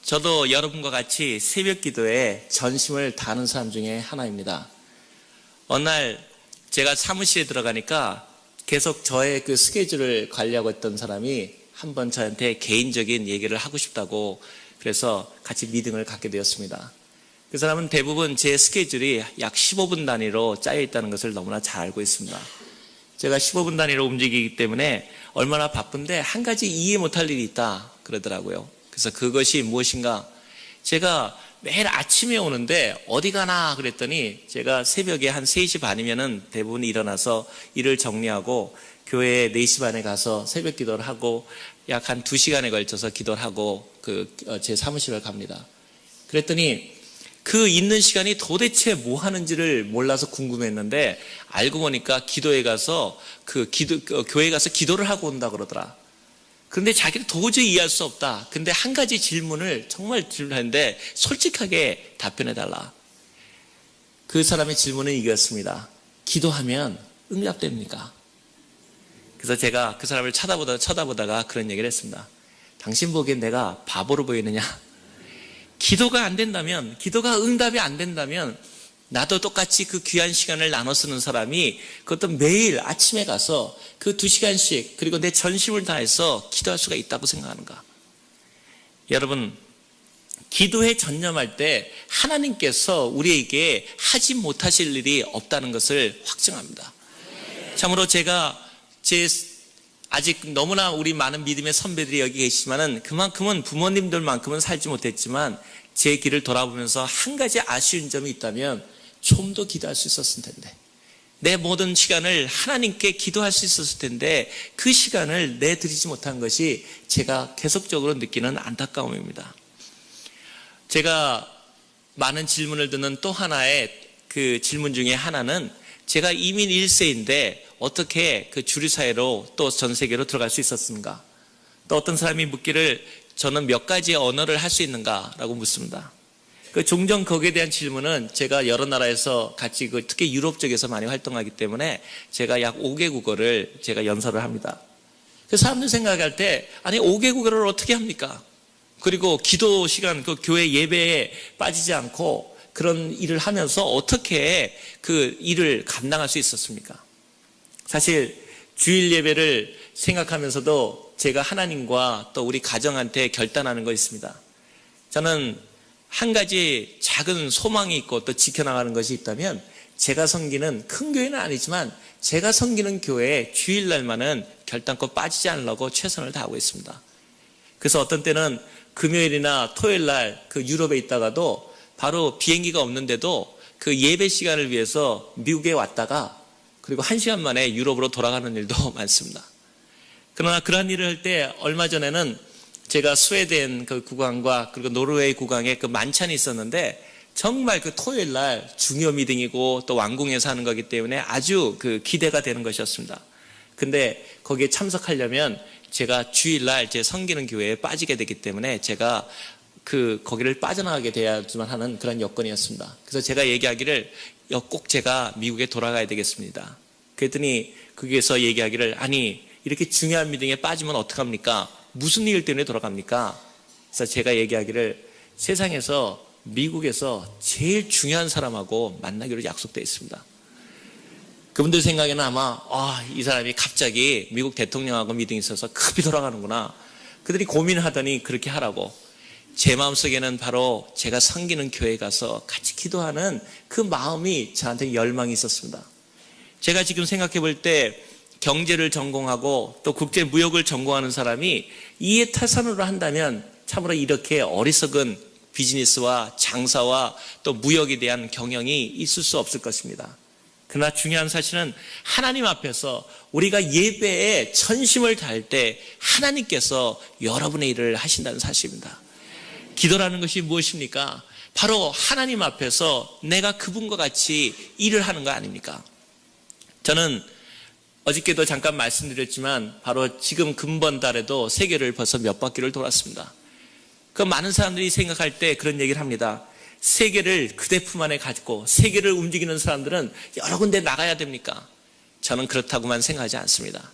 저도 여러분과 같이 새벽 기도에 전심을 다하는 사람 중에 하나입니다. 어느 날 제가 사무실에 들어가니까 계속 저의 그 스케줄을 관리하고 있던 사람이 한번 저한테 개인적인 얘기를 하고 싶다고 그래서 같이 미팅을 갖게 되었습니다. 그 사람은 대부분 제 스케줄이 약 15분 단위로 짜여 있다는 것을 너무나 잘 알고 있습니다. 제가 15분 단위로 움직이기 때문에 얼마나 바쁜데 한 가지 이해 못할 일이 있다 그러더라고요. 그래서 그것이 무엇인가? 제가 매일 아침에 오는데 어디 가나 그랬더니 제가 새벽에 한 3시 반이면은 대부분 일어나서 일을 정리하고 교회에 4시 반에 가서 새벽 기도를 하고 약 한 2시간에 걸쳐서 기도를 하고 제 사무실을 갑니다. 그랬더니 그 있는 시간이 도대체 뭐 하는지를 몰라서 궁금했는데 알고 보니까 기도에 가서 교회에 가서 기도를 하고 온다 그러더라. 그런데 자기는 도저히 이해할 수 없다. 근데 한 가지 질문을 정말 질문했는데 솔직하게 답변해달라. 그 사람의 질문은 이거였습니다. 기도하면 응답됩니까? 그래서 제가 그 사람을 쳐다보다가 그런 얘기를 했습니다. 당신 보기엔 내가 바보로 보이느냐? 기도가 안 된다면, 기도가 응답이 안 된다면 나도 똑같이 그 귀한 시간을 나눠 쓰는 사람이 그것도 매일 아침에 가서 그 2시간씩 그리고 내 전심을 다해서 기도할 수가 있다고 생각하는가? 여러분, 기도에 전념할 때 하나님께서 우리에게 하지 못하실 일이 없다는 것을 확증합니다. 참으로 제가 아직 너무나 우리 많은 믿음의 선배들이 여기 계시지만은 그만큼은 부모님들만큼은 살지 못했지만 제 길을 돌아보면서 한 가지 아쉬운 점이 있다면 좀 더 기도할 수 있었을 텐데, 내 모든 시간을 하나님께 기도할 수 있었을 텐데 그 시간을 내드리지 못한 것이 제가 계속적으로 느끼는 안타까움입니다. 제가 많은 질문을 듣는 또 하나의 그 질문 중에 하나는 제가 이민 1세인데 어떻게 그 주류 사회로 또 전 세계로 들어갈 수 있었습니까? 또 어떤 사람이 묻기를 저는 몇 가지의 언어를 할 수 있는가라고 묻습니다. 종종 거기에 대한 질문은 제가 여러 나라에서 같이 특히 유럽 쪽에서 많이 활동하기 때문에 제가 약 5개국어를 제가 연설을 합니다. 그래서 사람들 생각할 때 아니 5개국어를 어떻게 합니까? 그리고 기도 시간 그 교회 예배에 빠지지 않고 그런 일을 하면서 어떻게 그 일을 감당할 수 있었습니까? 사실 주일 예배를 생각하면서도 제가 하나님과 또 우리 가정한테 결단하는 거 있습니다. 저는 한 가지 작은 소망이 있고 또 지켜나가는 것이 있다면 제가 섬기는 큰 교회는 아니지만 제가 섬기는 교회에 주일날만은 결단코 빠지지 않으려고 최선을 다하고 있습니다. 그래서 어떤 때는 금요일이나 토요일날 그 유럽에 있다가도 바로 비행기가 없는데도 그 예배 시간을 위해서 미국에 왔다가 그리고 1시간 만에 유럽으로 돌아가는 일도 많습니다. 그러나 그러한 일을 할 때 얼마 전에는 제가 스웨덴 그 국왕과 그리고 노르웨이 국왕의 그 만찬이 있었는데 정말 그 토요일 날 중요 미팅이고 또 왕궁에서 하는 거기 때문에 아주 그 기대가 되는 것이었습니다. 근데 거기에 참석하려면 제가 주일날 제 섬기는 교회에 빠지게 되기 때문에 제가 거기를 빠져나가게 돼야지만 하는 그런 여건이었습니다. 그래서 제가 얘기하기를 꼭 제가 미국에 돌아가야 되겠습니다. 그랬더니 거기에서 얘기하기를 아니 이렇게 중요한 미팅에 빠지면 어떡합니까? 무슨 일 때문에 돌아갑니까? 그래서 제가 얘기하기를 세상에서 미국에서 제일 중요한 사람하고 만나기로 약속되어 있습니다. 그분들 생각에는 아마 이 사람이 갑자기 미국 대통령하고 미팅이 있어서 급히 돌아가는구나. 그들이 고민하더니 그렇게 하라고. 제 마음속에는 바로 제가 섬기는 교회에 가서 같이 기도하는 그 마음이 저한테 열망이 있었습니다. 제가 지금 생각해 볼 때 경제를 전공하고 또 국제무역을 전공하는 사람이 이해타산으로 한다면 참으로 이렇게 어리석은 비즈니스와 장사와 또 무역에 대한 경영이 있을 수 없을 것입니다. 그러나 중요한 사실은 하나님 앞에서 우리가 예배에 전심을 다할 때 하나님께서 여러분의 일을 하신다는 사실입니다. 기도라는 것이 무엇입니까? 바로 하나님 앞에서 내가 그분과 같이 일을 하는 거 아닙니까? 저는 어저께도 잠깐 말씀드렸지만 바로 지금 금번 달에도 세계를 벌써 몇 바퀴를 돌았습니다. 그 많은 사람들이 생각할 때 그런 얘기를 합니다. 세계를 그대 품 안에 가지고 세계를 움직이는 사람들은 여러 군데 나가야 됩니까? 저는 그렇다고만 생각하지 않습니다.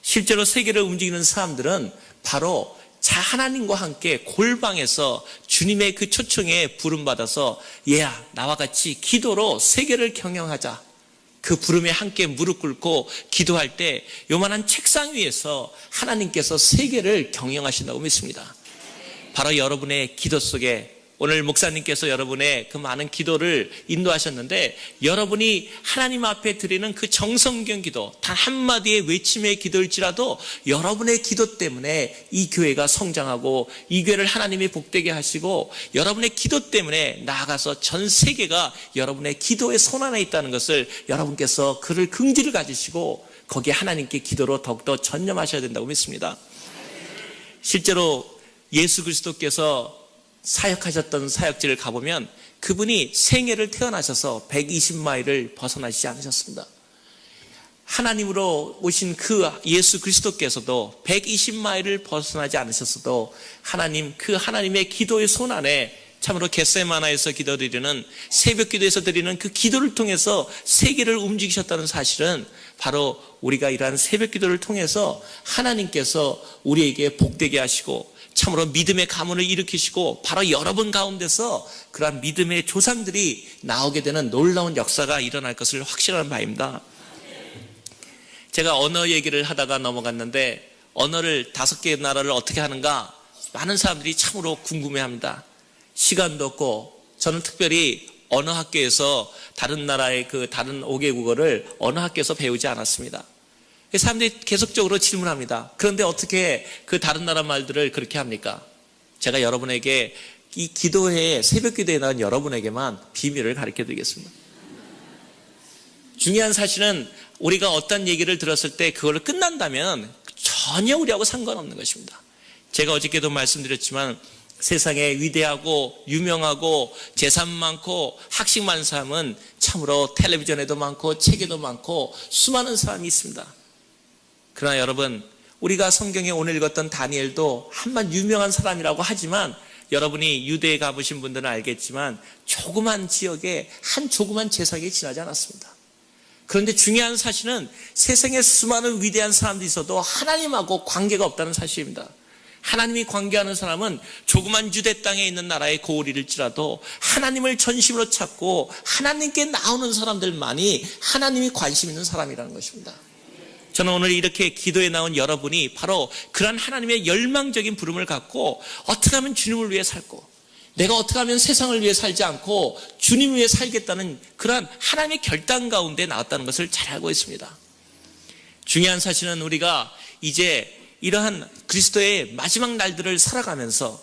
실제로 세계를 움직이는 사람들은 바로 하나님과 함께 골방에서 주님의 그 초청에 부름받아서 얘야 나와 같이 기도로 세계를 경영하자. 그 부름에 함께 무릎 꿇고 기도할 때 요만한 책상 위에서 하나님께서 세계를 경영하신다고 믿습니다. 바로 여러분의 기도 속에 오늘 목사님께서 여러분의 그 많은 기도를 인도하셨는데 여러분이 하나님 앞에 드리는 그 정성경 기도 단 한마디의 외침의 기도일지라도 여러분의 기도 때문에 이 교회가 성장하고 이 교회를 하나님이 복되게 하시고 여러분의 기도 때문에 나아가서 전 세계가 여러분의 기도의 손안에 있다는 것을 여러분께서 그를 긍지를 가지시고 거기에 하나님께 기도로 더욱더 전념하셔야 된다고 믿습니다. 실제로 예수 그리스도께서 사역하셨던 사역지를 가보면 그분이 생애를 태어나셔서 120마일을 벗어나시지 않으셨습니다. 하나님으로 오신 그 예수 그리스도께서도 120마일을 벗어나지 않으셨어도 하나님의 기도의 손안에 참으로 겟세마나에서 기도드리는 새벽 기도에서 드리는 그 기도를 통해서 세계를 움직이셨다는 사실은 바로 우리가 이러한 새벽 기도를 통해서 하나님께서 우리에게 복되게 하시고 참으로 믿음의 가문을 일으키시고 바로 여러분 가운데서 그러한 믿음의 조상들이 나오게 되는 놀라운 역사가 일어날 것을 확신하는 바입니다. 제가 언어 얘기를 하다가 넘어갔는데 언어를 5개의 나라를 어떻게 하는가 많은 사람들이 참으로 궁금해합니다. 시간도 없고 저는 특별히 언어학교에서 다른 나라의 그 다른 5개국어를 언어학교에서 배우지 않았습니다. 사람들이 계속적으로 질문합니다. 그런데 어떻게 그 다른 나라 말들을 그렇게 합니까? 제가 여러분에게 이 기도회에 새벽 기도에 나온 여러분에게만 비밀을 가르쳐 드리겠습니다. 중요한 사실은 우리가 어떤 얘기를 들었을 때 그걸로 끝난다면 전혀 우리하고 상관없는 것입니다. 제가 어저께도 말씀드렸지만 세상에 위대하고 유명하고 재산 많고 학식 많은 사람은 참으로 텔레비전에도 많고 책에도 많고 수많은 사람이 있습니다. 그러나 여러분 우리가 성경에 오늘 읽었던 다니엘도 한만 유명한 사람이라고 하지만 여러분이 유대에 가보신 분들은 알겠지만 조그만 지역에 한 조그만 재상에 지나지 않았습니다. 그런데 중요한 사실은 세상에 수많은 위대한 사람들이 있어도 하나님하고 관계가 없다는 사실입니다. 하나님이 관계하는 사람은 조그만 유대 땅에 있는 나라의 고을일지라도 하나님을 전심으로 찾고 하나님께 나오는 사람들만이 하나님이 관심 있는 사람이라는 것입니다. 저는 오늘 이렇게 기도에 나온 여러분이 바로 그런 하나님의 열망적인 부름을 갖고 어떻게 하면 주님을 위해 살고 내가 어떻게 하면 세상을 위해 살지 않고 주님을 위해 살겠다는 그런 하나님의 결단 가운데 나왔다는 것을 잘 알고 있습니다. 중요한 사실은 우리가 이제 이러한 그리스도의 마지막 날들을 살아가면서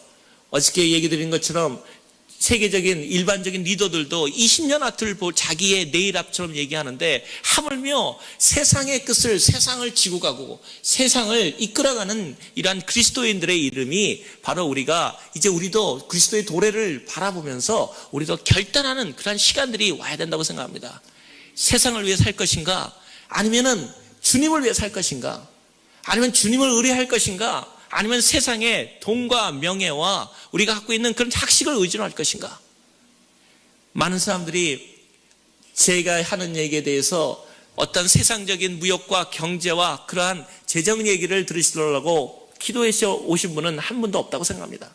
어저께 얘기 드린 것처럼 세계적인 일반적인 리더들도 20년 앞을 자기의 내일 앞처럼 얘기하는데 하물며 세상의 끝을 세상을 지고 가고 세상을 이끌어가는 이러한 그리스도인들의 이름이 바로 우리도 그리스도의 도래를 바라보면서 우리도 결단하는 그런 시간들이 와야 된다고 생각합니다. 세상을 위해 살 것인가? 아니면은 주님을 위해 살 것인가? 아니면 주님을 의뢰할 것인가? 아니면 세상의 돈과 명예와 우리가 갖고 있는 그런 학식을 의존할 것인가? 많은 사람들이 제가 하는 얘기에 대해서 어떤 세상적인 무역과 경제와 그러한 재정 얘기를 들으시려고 기도해 오신 분은 한 분도 없다고 생각합니다.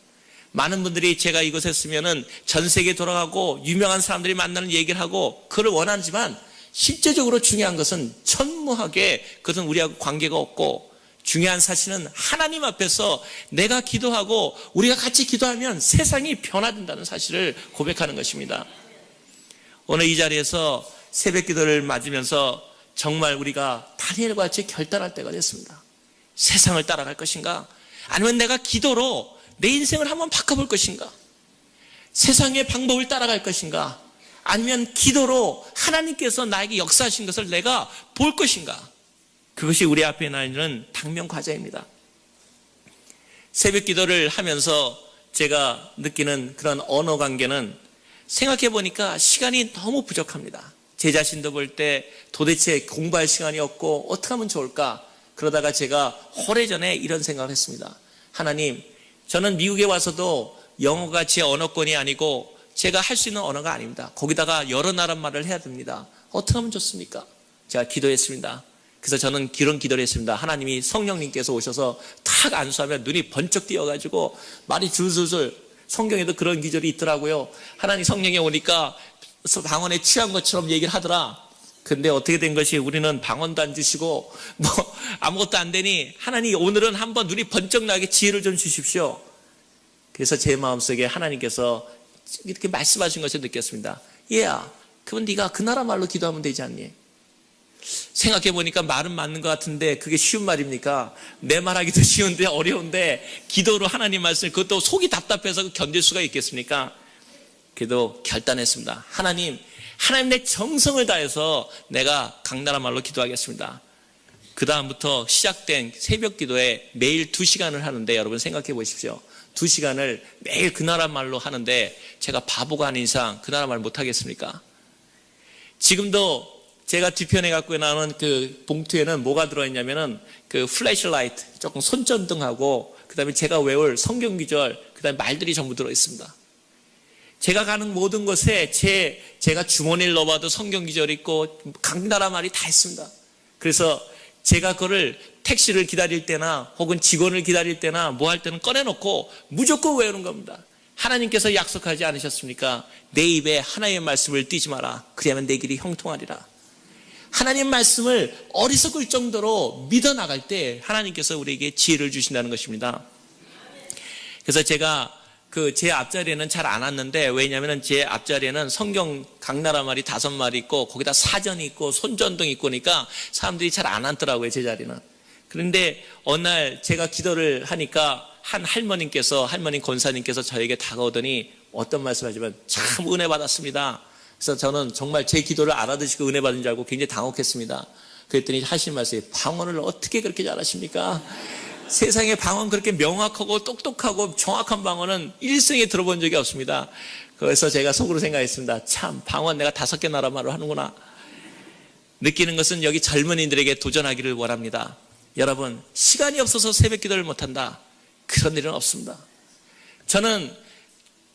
많은 분들이 제가 이곳에 있으면은 전 세계에 돌아가고 유명한 사람들이 만나는 얘기를 하고 그걸 원하지만 실제적으로 중요한 것은 천무하게 그것은 우리하고 관계가 없고 중요한 사실은 하나님 앞에서 내가 기도하고 우리가 같이 기도하면 세상이 변화된다는 사실을 고백하는 것입니다. 오늘 이 자리에서 새벽 기도를 맞으면서 정말 우리가 다니엘과 같이 결단할 때가 됐습니다. 세상을 따라갈 것인가? 아니면 내가 기도로 내 인생을 한번 바꿔볼 것인가? 세상의 방법을 따라갈 것인가? 아니면 기도로 하나님께서 나에게 역사하신 것을 내가 볼 것인가? 그것이 우리 앞에 있는 당면 과제입니다. 새벽 기도를 하면서 제가 느끼는 그런 언어 관계는 생각해 보니까 시간이 너무 부족합니다. 제 자신도 볼 때 도대체 공부할 시간이 없고 어떻게 하면 좋을까? 그러다가 제가 오래전에 이런 생각을 했습니다. 하나님, 저는 미국에 와서도 영어가 제 언어권이 아니고 제가 할 수 있는 언어가 아닙니다. 거기다가 여러 나라 말을 해야 됩니다. 어떻게 하면 좋습니까? 제가 기도했습니다. 그래서 저는 그런 기도를 했습니다. 하나님이 성령님께서 오셔서 탁 안수하면 눈이 번쩍 띄어가지고 말이 줄줄줄, 성경에도 그런 기절이 있더라고요. 하나님 성령이 오니까 방언에 취한 것처럼 얘기를 하더라. 근데 어떻게 된 것이, 우리는 방언도 안 주시고 뭐 아무것도 안 되니 하나님 오늘은 한번 눈이 번쩍 나게 지혜를 좀 주십시오. 그래서 제 마음속에 하나님께서 이렇게 말씀하신 것을 느꼈습니다. 얘야, 그럼 네가 그 나라 말로 기도하면 되지 않니? 생각해보니까 말은 맞는 것 같은데 그게 쉬운 말입니까? 내 말하기도 쉬운데 어려운데 기도로 하나님 말씀, 그것도 속이 답답해서 견딜 수가 있겠습니까? 그래도 결단했습니다. 하나님 내 정성을 다해서 내가 각 나라 말로 기도하겠습니다. 그 다음부터 시작된 새벽 기도에 매일 2시간을 하는데, 여러분 생각해 보십시오. 2시간을 매일 그 나라 말로 하는데 제가 바보가 아닌 이상 그 나라 말 못하겠습니까? 지금도 제가 뒤편에 갖고 나오는 그 봉투에는 뭐가 들어있냐면은 그 플래시라이트, 조금 손전등하고 그 다음에 제가 외울 성경기절, 그 다음에 말들이 전부 들어있습니다. 제가 가는 모든 곳에 제가 주머니를 넣어봐도 성경기절 있고 각 나라 말이 다 있습니다. 그래서 제가 그거를 택시를 기다릴 때나 혹은 직원을 기다릴 때나 뭐 할 때는 꺼내놓고 무조건 외우는 겁니다. 하나님께서 약속하지 않으셨습니까? 내 입에 하나님의 말씀을 띄지 마라. 그리하면 내 길이 형통하리라. 하나님 말씀을 어리석을 정도로 믿어나갈 때 하나님께서 우리에게 지혜를 주신다는 것입니다. 그래서 제가 제 앞자리에는 잘 안 왔는데, 왜냐하면 제 앞자리에는 성경 각 나라 말이 5마리 있고 거기다 사전이 있고 손전등 있고 그러니까 사람들이 잘 안 앉더라고요, 제 자리는. 그런데 어느 날 제가 기도를 하니까 한 할머님 권사님께서 저에게 다가오더니 어떤 말씀하시면 참 은혜 받았습니다. 그래서 저는 정말 제 기도를 알아듣시고 은혜 받은 줄 알고 굉장히 당혹했습니다. 그랬더니 하신 말씀이, 방언을 어떻게 그렇게 잘하십니까? 세상에 방언 그렇게 명확하고 똑똑하고 정확한 방언은 일생에 들어본 적이 없습니다. 그래서 제가 속으로 생각했습니다. 참 방언 내가 5개 나라 말로 하는구나. 느끼는 것은 여기 젊은이들에게 도전하기를 원합니다. 여러분, 시간이 없어서 새벽 기도를 못한다, 그런 일은 없습니다. 저는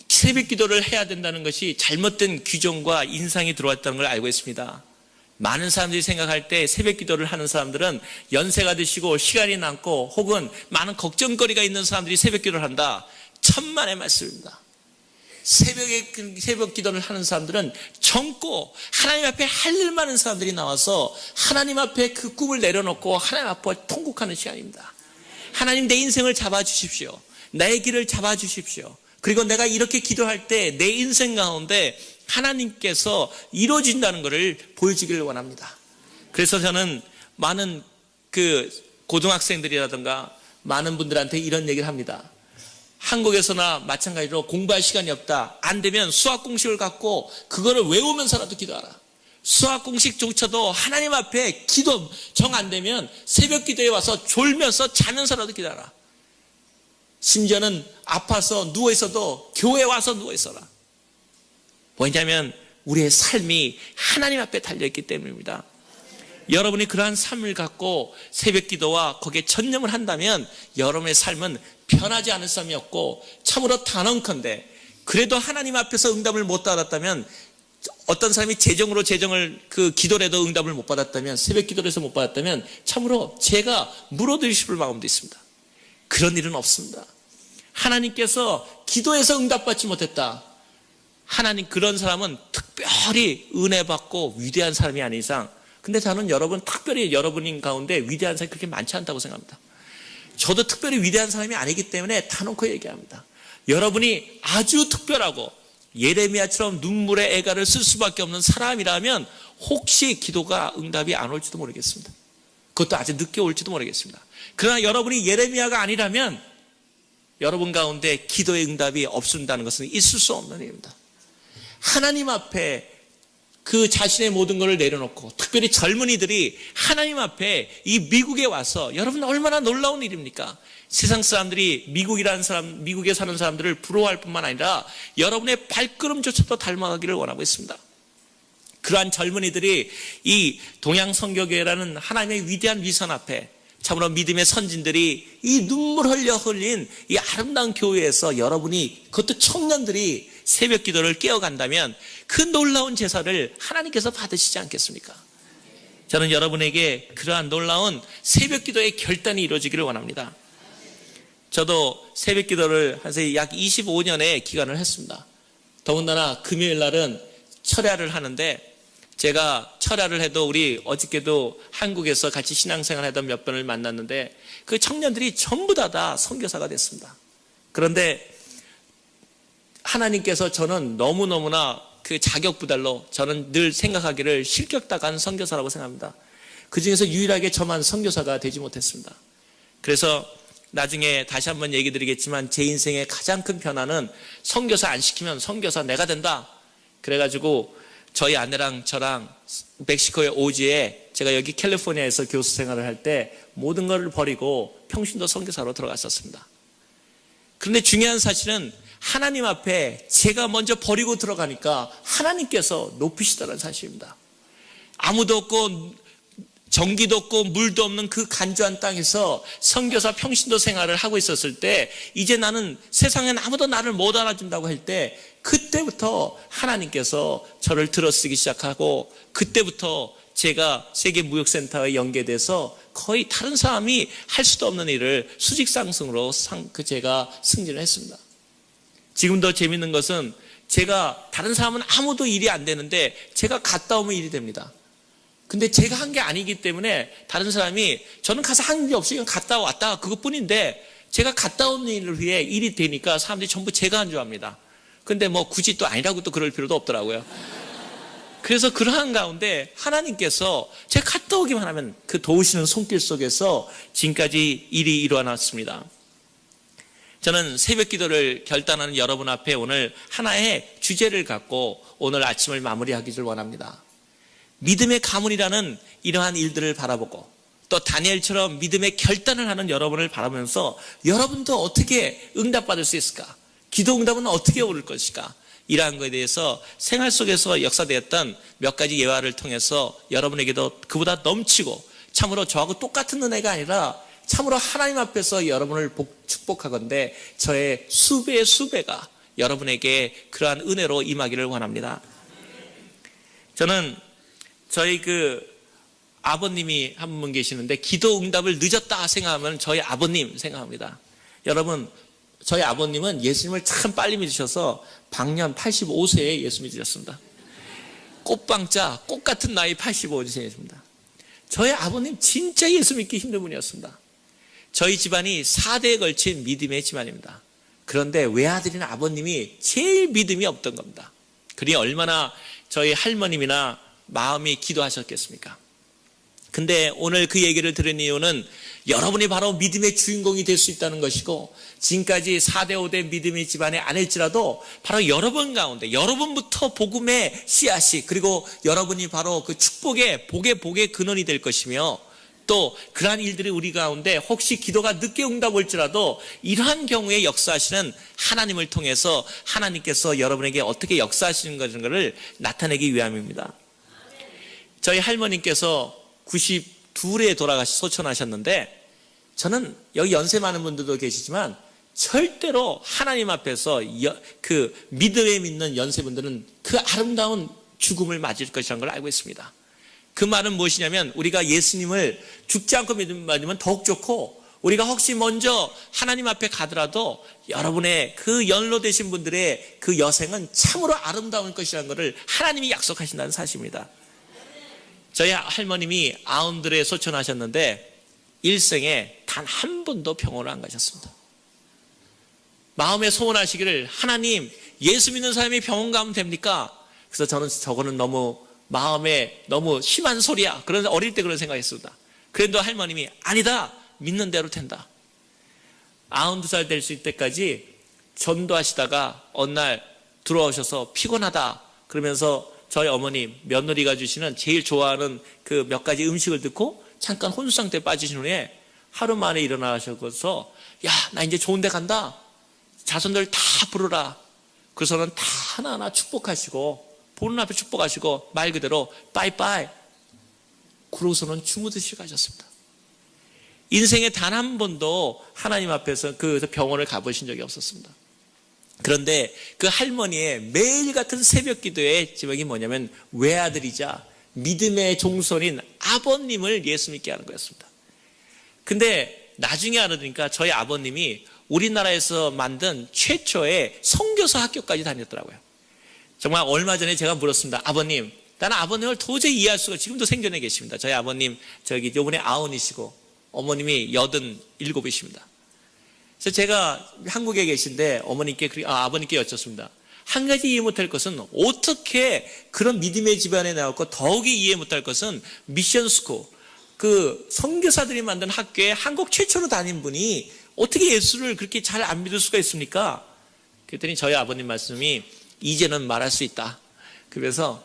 새벽 기도를 해야 된다는 것이 잘못된 규정과 인상이 들어왔다는 걸 알고 있습니다. 많은 사람들이 생각할 때 새벽 기도를 하는 사람들은 연세가 드시고 시간이 남고 혹은 많은 걱정거리가 있는 사람들이 새벽 기도를 한다. 천만의 말씀입니다. 새벽 기도를 하는 사람들은 젊고 하나님 앞에 할 일 많은 사람들이 나와서 하나님 앞에 그 꿈을 내려놓고 하나님 앞에 통곡하는 시간입니다. 하나님, 내 인생을 잡아주십시오. 나의 길을 잡아주십시오. 그리고 내가 이렇게 기도할 때 내 인생 가운데 하나님께서 이루어진다는 것을 보여주기를 원합니다. 그래서 저는 많은 고등학생들이라든가 많은 분들한테 이런 얘기를 합니다. 한국에서나 마찬가지로 공부할 시간이 없다, 안 되면 수학 공식을 갖고 그거를 외우면서라도 기도하라. 수학 공식조차도 하나님 앞에 기도 정 안 되면 새벽 기도에 와서 졸면서 자면서라도 기도하라. 심지어는 아파서 누워있어도 교회에 와서 누워있어라. 뭐냐면 우리의 삶이 하나님 앞에 달려있기 때문입니다. 여러분이 그러한 삶을 갖고 새벽 기도와 거기에 전념을 한다면 여러분의 삶은 변하지 않을 삶이 없고, 참으로 단언컨대 그래도 하나님 앞에서 응답을 못 받았다면, 어떤 사람이 재정을 기도라도 응답을 못 받았다면, 새벽 기도를 해서 못 받았다면 참으로 제가 물어드리고 싶을 마음도 있습니다. 그런 일은 없습니다. 하나님께서 기도해서 응답받지 못했다, 하나님, 그런 사람은 특별히 은혜 받고 위대한 사람이 아닌 이상, 근데 저는 특별히 여러분 가운데 위대한 사람이 그렇게 많지 않다고 생각합니다. 저도 특별히 위대한 사람이 아니기 때문에 다놓고 얘기합니다. 여러분이 아주 특별하고 예레미야처럼 눈물의 애가를 쓸 수밖에 없는 사람이라면 혹시 기도가 응답이 안 올지도 모르겠습니다. 그것도 아주 늦게 올지도 모르겠습니다. 그러나 여러분이 예레미야가 아니라면 여러분 가운데 기도의 응답이 없는다는 것은 있을 수 없는 일입니다. 하나님 앞에 그 자신의 모든 것을 내려놓고, 특별히 젊은이들이 하나님 앞에 이 미국에 와서, 여러분 얼마나 놀라운 일입니까? 세상 사람들이 미국에 사는 사람들을 부러워할 뿐만 아니라 여러분의 발걸음조차도 닮아가기를 원하고 있습니다. 그러한 젊은이들이 이 동양선교교회라는 하나님의 위대한 위선 앞에, 참으로 믿음의 선진들이 이 눈물 흘려 흘린 이 아름다운 교회에서 여러분이, 그것도 청년들이 새벽 기도를 깨어간다면 그 놀라운 제사를 하나님께서 받으시지 않겠습니까? 저는 여러분에게 그러한 놀라운 새벽 기도의 결단이 이루어지기를 원합니다. 저도 새벽 기도를 한 약 25년의 기간을 했습니다. 더군다나 금요일 날은 철야를 하는데, 제가 철야를 해도 우리 어저께도 한국에서 같이 신앙생활 하던 몇 분을 만났는데 그 청년들이 전부 다 선교사가 됐습니다. 그런데 하나님께서 저는 너무너무나 그 자격 부달로 저는 늘 생각하기를 실격당한 선교사라고 생각합니다. 그 중에서 유일하게 저만 선교사가 되지 못했습니다. 그래서 나중에 다시 한번 얘기 드리겠지만 제 인생의 가장 큰 변화는 선교사 안 시키면 선교사 내가 된다. 그래가지고 저희 아내랑 저랑 멕시코의 오지에 제가 여기 캘리포니아에서 교수 생활을 할 때 모든 걸 버리고 평신도 선교사로 들어갔었습니다. 그런데 중요한 사실은 하나님 앞에 제가 먼저 버리고 들어가니까 하나님께서 높이시더라는 사실입니다. 아무도 없고 전기도 없고 물도 없는 그 간조한 땅에서 선교사 평신도 생활을 하고 있었을 때 이제 나는 세상엔 아무도 나를 못 알아준다고 할 때 그때부터 하나님께서 저를 들어쓰기 시작하고 그때부터 제가 세계무역센터에 연계돼서 거의 다른 사람이 할 수도 없는 일을 수직상승으로 제가 승진을 했습니다. 지금도 재밌는 것은 제가 다른 사람은 아무도 일이 안 되는데 제가 갔다 오면 일이 됩니다. 근데 제가 한 게 아니기 때문에 다른 사람이 저는 가서 한 게 없으니까 갔다 왔다 그것뿐인데 제가 갔다 온 일을 위해 일이 되니까 사람들이 전부 제가 한 줄 압니다. 근데 뭐 굳이 또 아니라고 또 그럴 필요도 없더라고요. 그래서 그러한 가운데 하나님께서 제가 갔다 오기만 하면 그 도우시는 손길 속에서 지금까지 일이 일어났습니다. 저는 새벽 기도를 결단하는 여러분 앞에 오늘 하나의 주제를 갖고 오늘 아침을 마무리하기를 원합니다. 믿음의 가문이라는 이러한 일들을 바라보고 또 다니엘처럼 믿음의 결단을 하는 여러분을 바라보면서 여러분도 어떻게 응답받을 수 있을까? 기도 응답은 어떻게 오를 것일까? 이러한 것에 대해서 생활 속에서 역사되었던 몇 가지 예화를 통해서 여러분에게도 그보다 넘치고 참으로 저하고 똑같은 은혜가 아니라 참으로 하나님 앞에서 여러분을 축복하건대 저의 수배의 수배가 여러분에게 그러한 은혜로 임하기를 원합니다. 저는 저희 아버님이 한 분 계시는데 기도 응답을 늦었다 생각하면 저희 아버님 생각합니다. 여러분, 저희 아버님은 예수님을 참 빨리 믿으셔서 방년 85세에 예수 믿으셨습니다. 꽃방자, 꽃 같은 나이 85세입니다. 저희 아버님 진짜 예수 믿기 힘든 분이었습니다. 저희 집안이 4대에 걸친 믿음의 집안입니다. 그런데 외아들인 아버님이 제일 믿음이 없던 겁니다. 그리 얼마나 저희 할머님이나 마음이 기도하셨겠습니까? 근데 오늘 그 얘기를 들은 이유는 여러분이 바로 믿음의 주인공이 될 수 있다는 것이고 지금까지 4대 5대 믿음의 집안에 아닐지라도 바로 여러분 가운데 여러분부터 복음의 씨앗이 그리고 여러분이 바로 그 축복의 복의 근원이 될 것이며 또 그러한 일들이 우리 가운데 혹시 기도가 늦게 응답 올지라도 이러한 경우에 역사하시는 하나님을 통해서 하나님께서 여러분에게 어떻게 역사하시는 것을 나타내기 위함입니다. 저희 할머니께서 92에 소천하셨는데 저는 여기 연세 많은 분들도 계시지만 절대로 하나님 앞에서 그 믿음에 믿는 연세분들은 그 아름다운 죽음을 맞을 것이라는 걸 알고 있습니다. 그 말은 무엇이냐면 우리가 예수님을 죽지 않고 믿으면 더욱 좋고 우리가 혹시 먼저 하나님 앞에 가더라도 여러분의 그 연로되신 분들의 그 여생은 참으로 아름다울 것이라는 것을 하나님이 약속하신다는 사실입니다. 저희 할머님이 90에 소천하셨는데 일생에 단 한 번도 병원을 안 가셨습니다. 마음에 소원하시기를 하나님 예수 믿는 사람이 병원 가면 됩니까? 그래서 저는 저거는 마음에 너무 심한 소리야. 그런 어릴 때 그런 생각했습니다. 그런데 할머님이 아니다. 믿는 대로 된다. 92살 될 수 있을 때까지 전도하시다가 어느 날 들어오셔서 피곤하다. 그러면서 저희 어머님, 며느리가 주시는 제일 좋아하는 그 몇 가지 음식을 듣고 잠깐 혼수 상태에 빠지신 후에 하루 만에 일어나셔서 야, 나 이제 좋은 데 간다. 자손들 다 부르라. 그래서는 다 하나하나 축복하시고 보는 앞에 축복하시고 말 그대로 빠이빠이. 그러고서는 주무듯이 가셨습니다. 인생에 단 한 번도 하나님 앞에서 그 병원을 가보신 적이 없었습니다. 그런데 그 할머니의 매일 같은 새벽 기도의 제목이 뭐냐면 외아들이자 믿음의 종손인 아버님을 예수 믿게 하는 거였습니다. 근데 나중에 알아보니까 저희 아버님이 우리나라에서 만든 최초의 선교사 학교까지 다녔더라고요. 정말 얼마 전에 제가 물었습니다. 아버님, 나는 아버님을 도저히 이해할 수가, 지금도 생전에 계십니다. 저희 아버님 요번에 90이시고 어머님이 87이십니다. 그래서 제가 한국에 계신데 아버님께 여쭙습니다. 한 가지 이해 못할 것은, 어떻게 그런 믿음의 집안에 나왔고 더욱이 이해 못할 것은 미션스쿨, 그 선교사들이 만든 학교에 한국 최초로 다닌 분이 어떻게 예수를 그렇게 잘 안 믿을 수가 있습니까? 그랬더니 저희 아버님 말씀이, 이제는 말할 수 있다. 그래서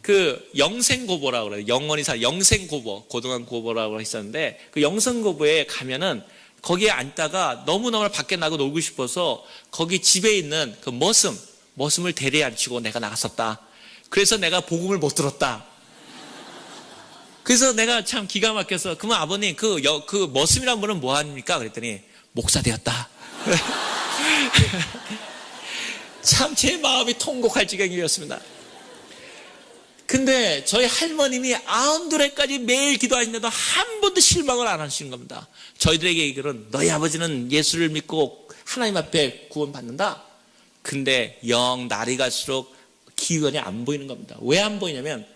그 영생고보라고 그래요. 영생고보, 고등한 고보라고 했었는데, 그 영생고보에 가면은 거기에 앉다가 너무너무 밖에 나고 놀고 싶어서 거기 집에 있는 그 머슴을 대리에 앉히고 내가 나갔었다. 그래서 내가 복음을 못 들었다. 그래서 내가 참 기가 막혀서, 그러면 아버님 그 머슴이란 분은 뭐 합니까? 그랬더니 목사 되었다. 참 제 마음이 통곡할 지경이었습니다. 근데 저희 할머님이 92까지 매일 기도하시는데도 한 번도 실망을 안 하시는 겁니다. 저희들에게 얘기는, 너희 아버지는 예수를 믿고 하나님 앞에 구원받는다. 근데 영 날이 갈수록 기운이 안 보이는 겁니다. 왜 안 보이냐면,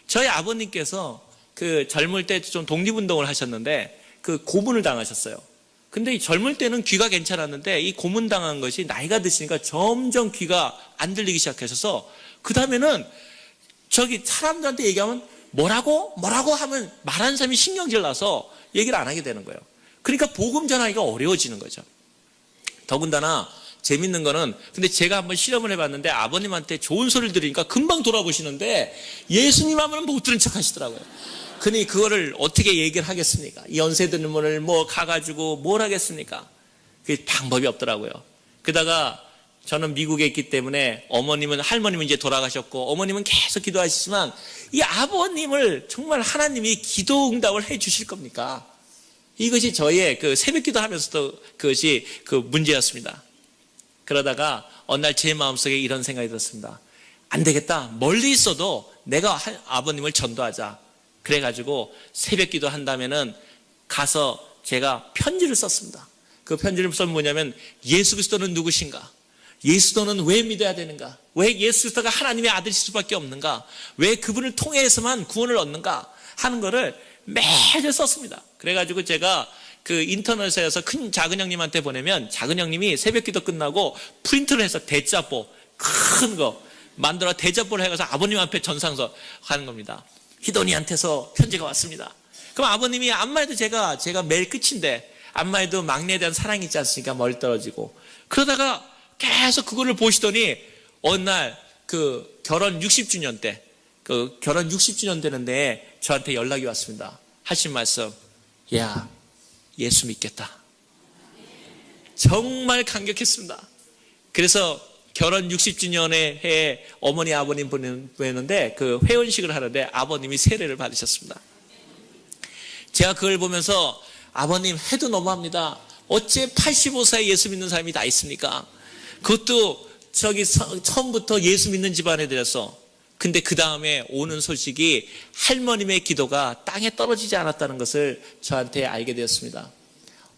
저희 아버님께서 그 젊을 때 좀 독립운동을 하셨는데 그 고문을 당하셨어요. 근데 이 젊을 때는 귀가 괜찮았는데 이 고문당한 것이 나이가 드시니까 점점 귀가 안 들리기 시작하셔서, 그 다음에는 사람들한테 얘기하면 뭐라고 하면 말하는 사람이 신경질 나서 얘기를 안 하게 되는 거예요. 그러니까 복음 전하기가 어려워지는 거죠. 더군다나 재밌는 거는, 근데 제가 한번 실험을 해봤는데 아버님한테 좋은 소리를 들으니까 금방 돌아보시는데 예수님 하면 못 들은 척 하시더라고요. 그니 그거를 어떻게 얘기를 하겠습니까? 연세 드는 분을 가가지고 뭘 하겠습니까? 그게 방법이 없더라고요. 게다가 저는 미국에 있기 때문에 할머님은 이제 돌아가셨고 어머님은 계속 기도하시지만, 이 아버님을 정말 하나님이 기도 응답을 해 주실 겁니까? 이것이 저희의 그 새벽 기도 하면서도 그것이 그 문제였습니다. 그러다가 어느 날 제 마음속에 이런 생각이 들었습니다. 안 되겠다. 멀리 있어도 내가 아버님을 전도하자. 그래가지고 새벽 기도 한다면은 가서 제가 편지를 썼습니다. 그 편지를 쓴 뭐냐면, 예수 그리스도는 누구신가? 예수도는 왜 믿어야 되는가? 왜 예수 그리스도가 하나님의 아들이실 수밖에 없는가? 왜 그분을 통해서만 구원을 얻는가? 하는 거를 매일 썼습니다. 그래가지고 제가 그 인터넷에서 작은 형님한테 보내면, 작은 형님이 새벽 기도 끝나고 프린트를 해서 대자보 큰 거 만들어 대자보를 해가서 아버님 앞에 전상서 하는 겁니다. 희돈이한테서 편지가 왔습니다. 그럼 아버님이, 암마에도 제가 매일 끝인데, 암마에도 막내에 대한 사랑이 있지 않습니까? 멀리 떨어지고. 그러다가 계속 그거를 보시더니 어느 날 그 결혼 60주년 때, 결혼 60주년 되는데 저한테 연락이 왔습니다. 하신 말씀, 야, 예수 믿겠다. 정말 감격했습니다. 그래서 결혼 60주년에 해 어머니 아버님 보냈는데 그 회원식을 하는데 아버님이 세례를 받으셨습니다. 제가 그걸 보면서, 아버님 해도 너무합니다. 어째 85세에 예수 믿는 사람이 다 있습니까? 그것도 처음부터 예수 믿는 집안에 들여서. 근데 그 다음에 오는 소식이 할머님의 기도가 땅에 떨어지지 않았다는 것을 저한테 알게 되었습니다.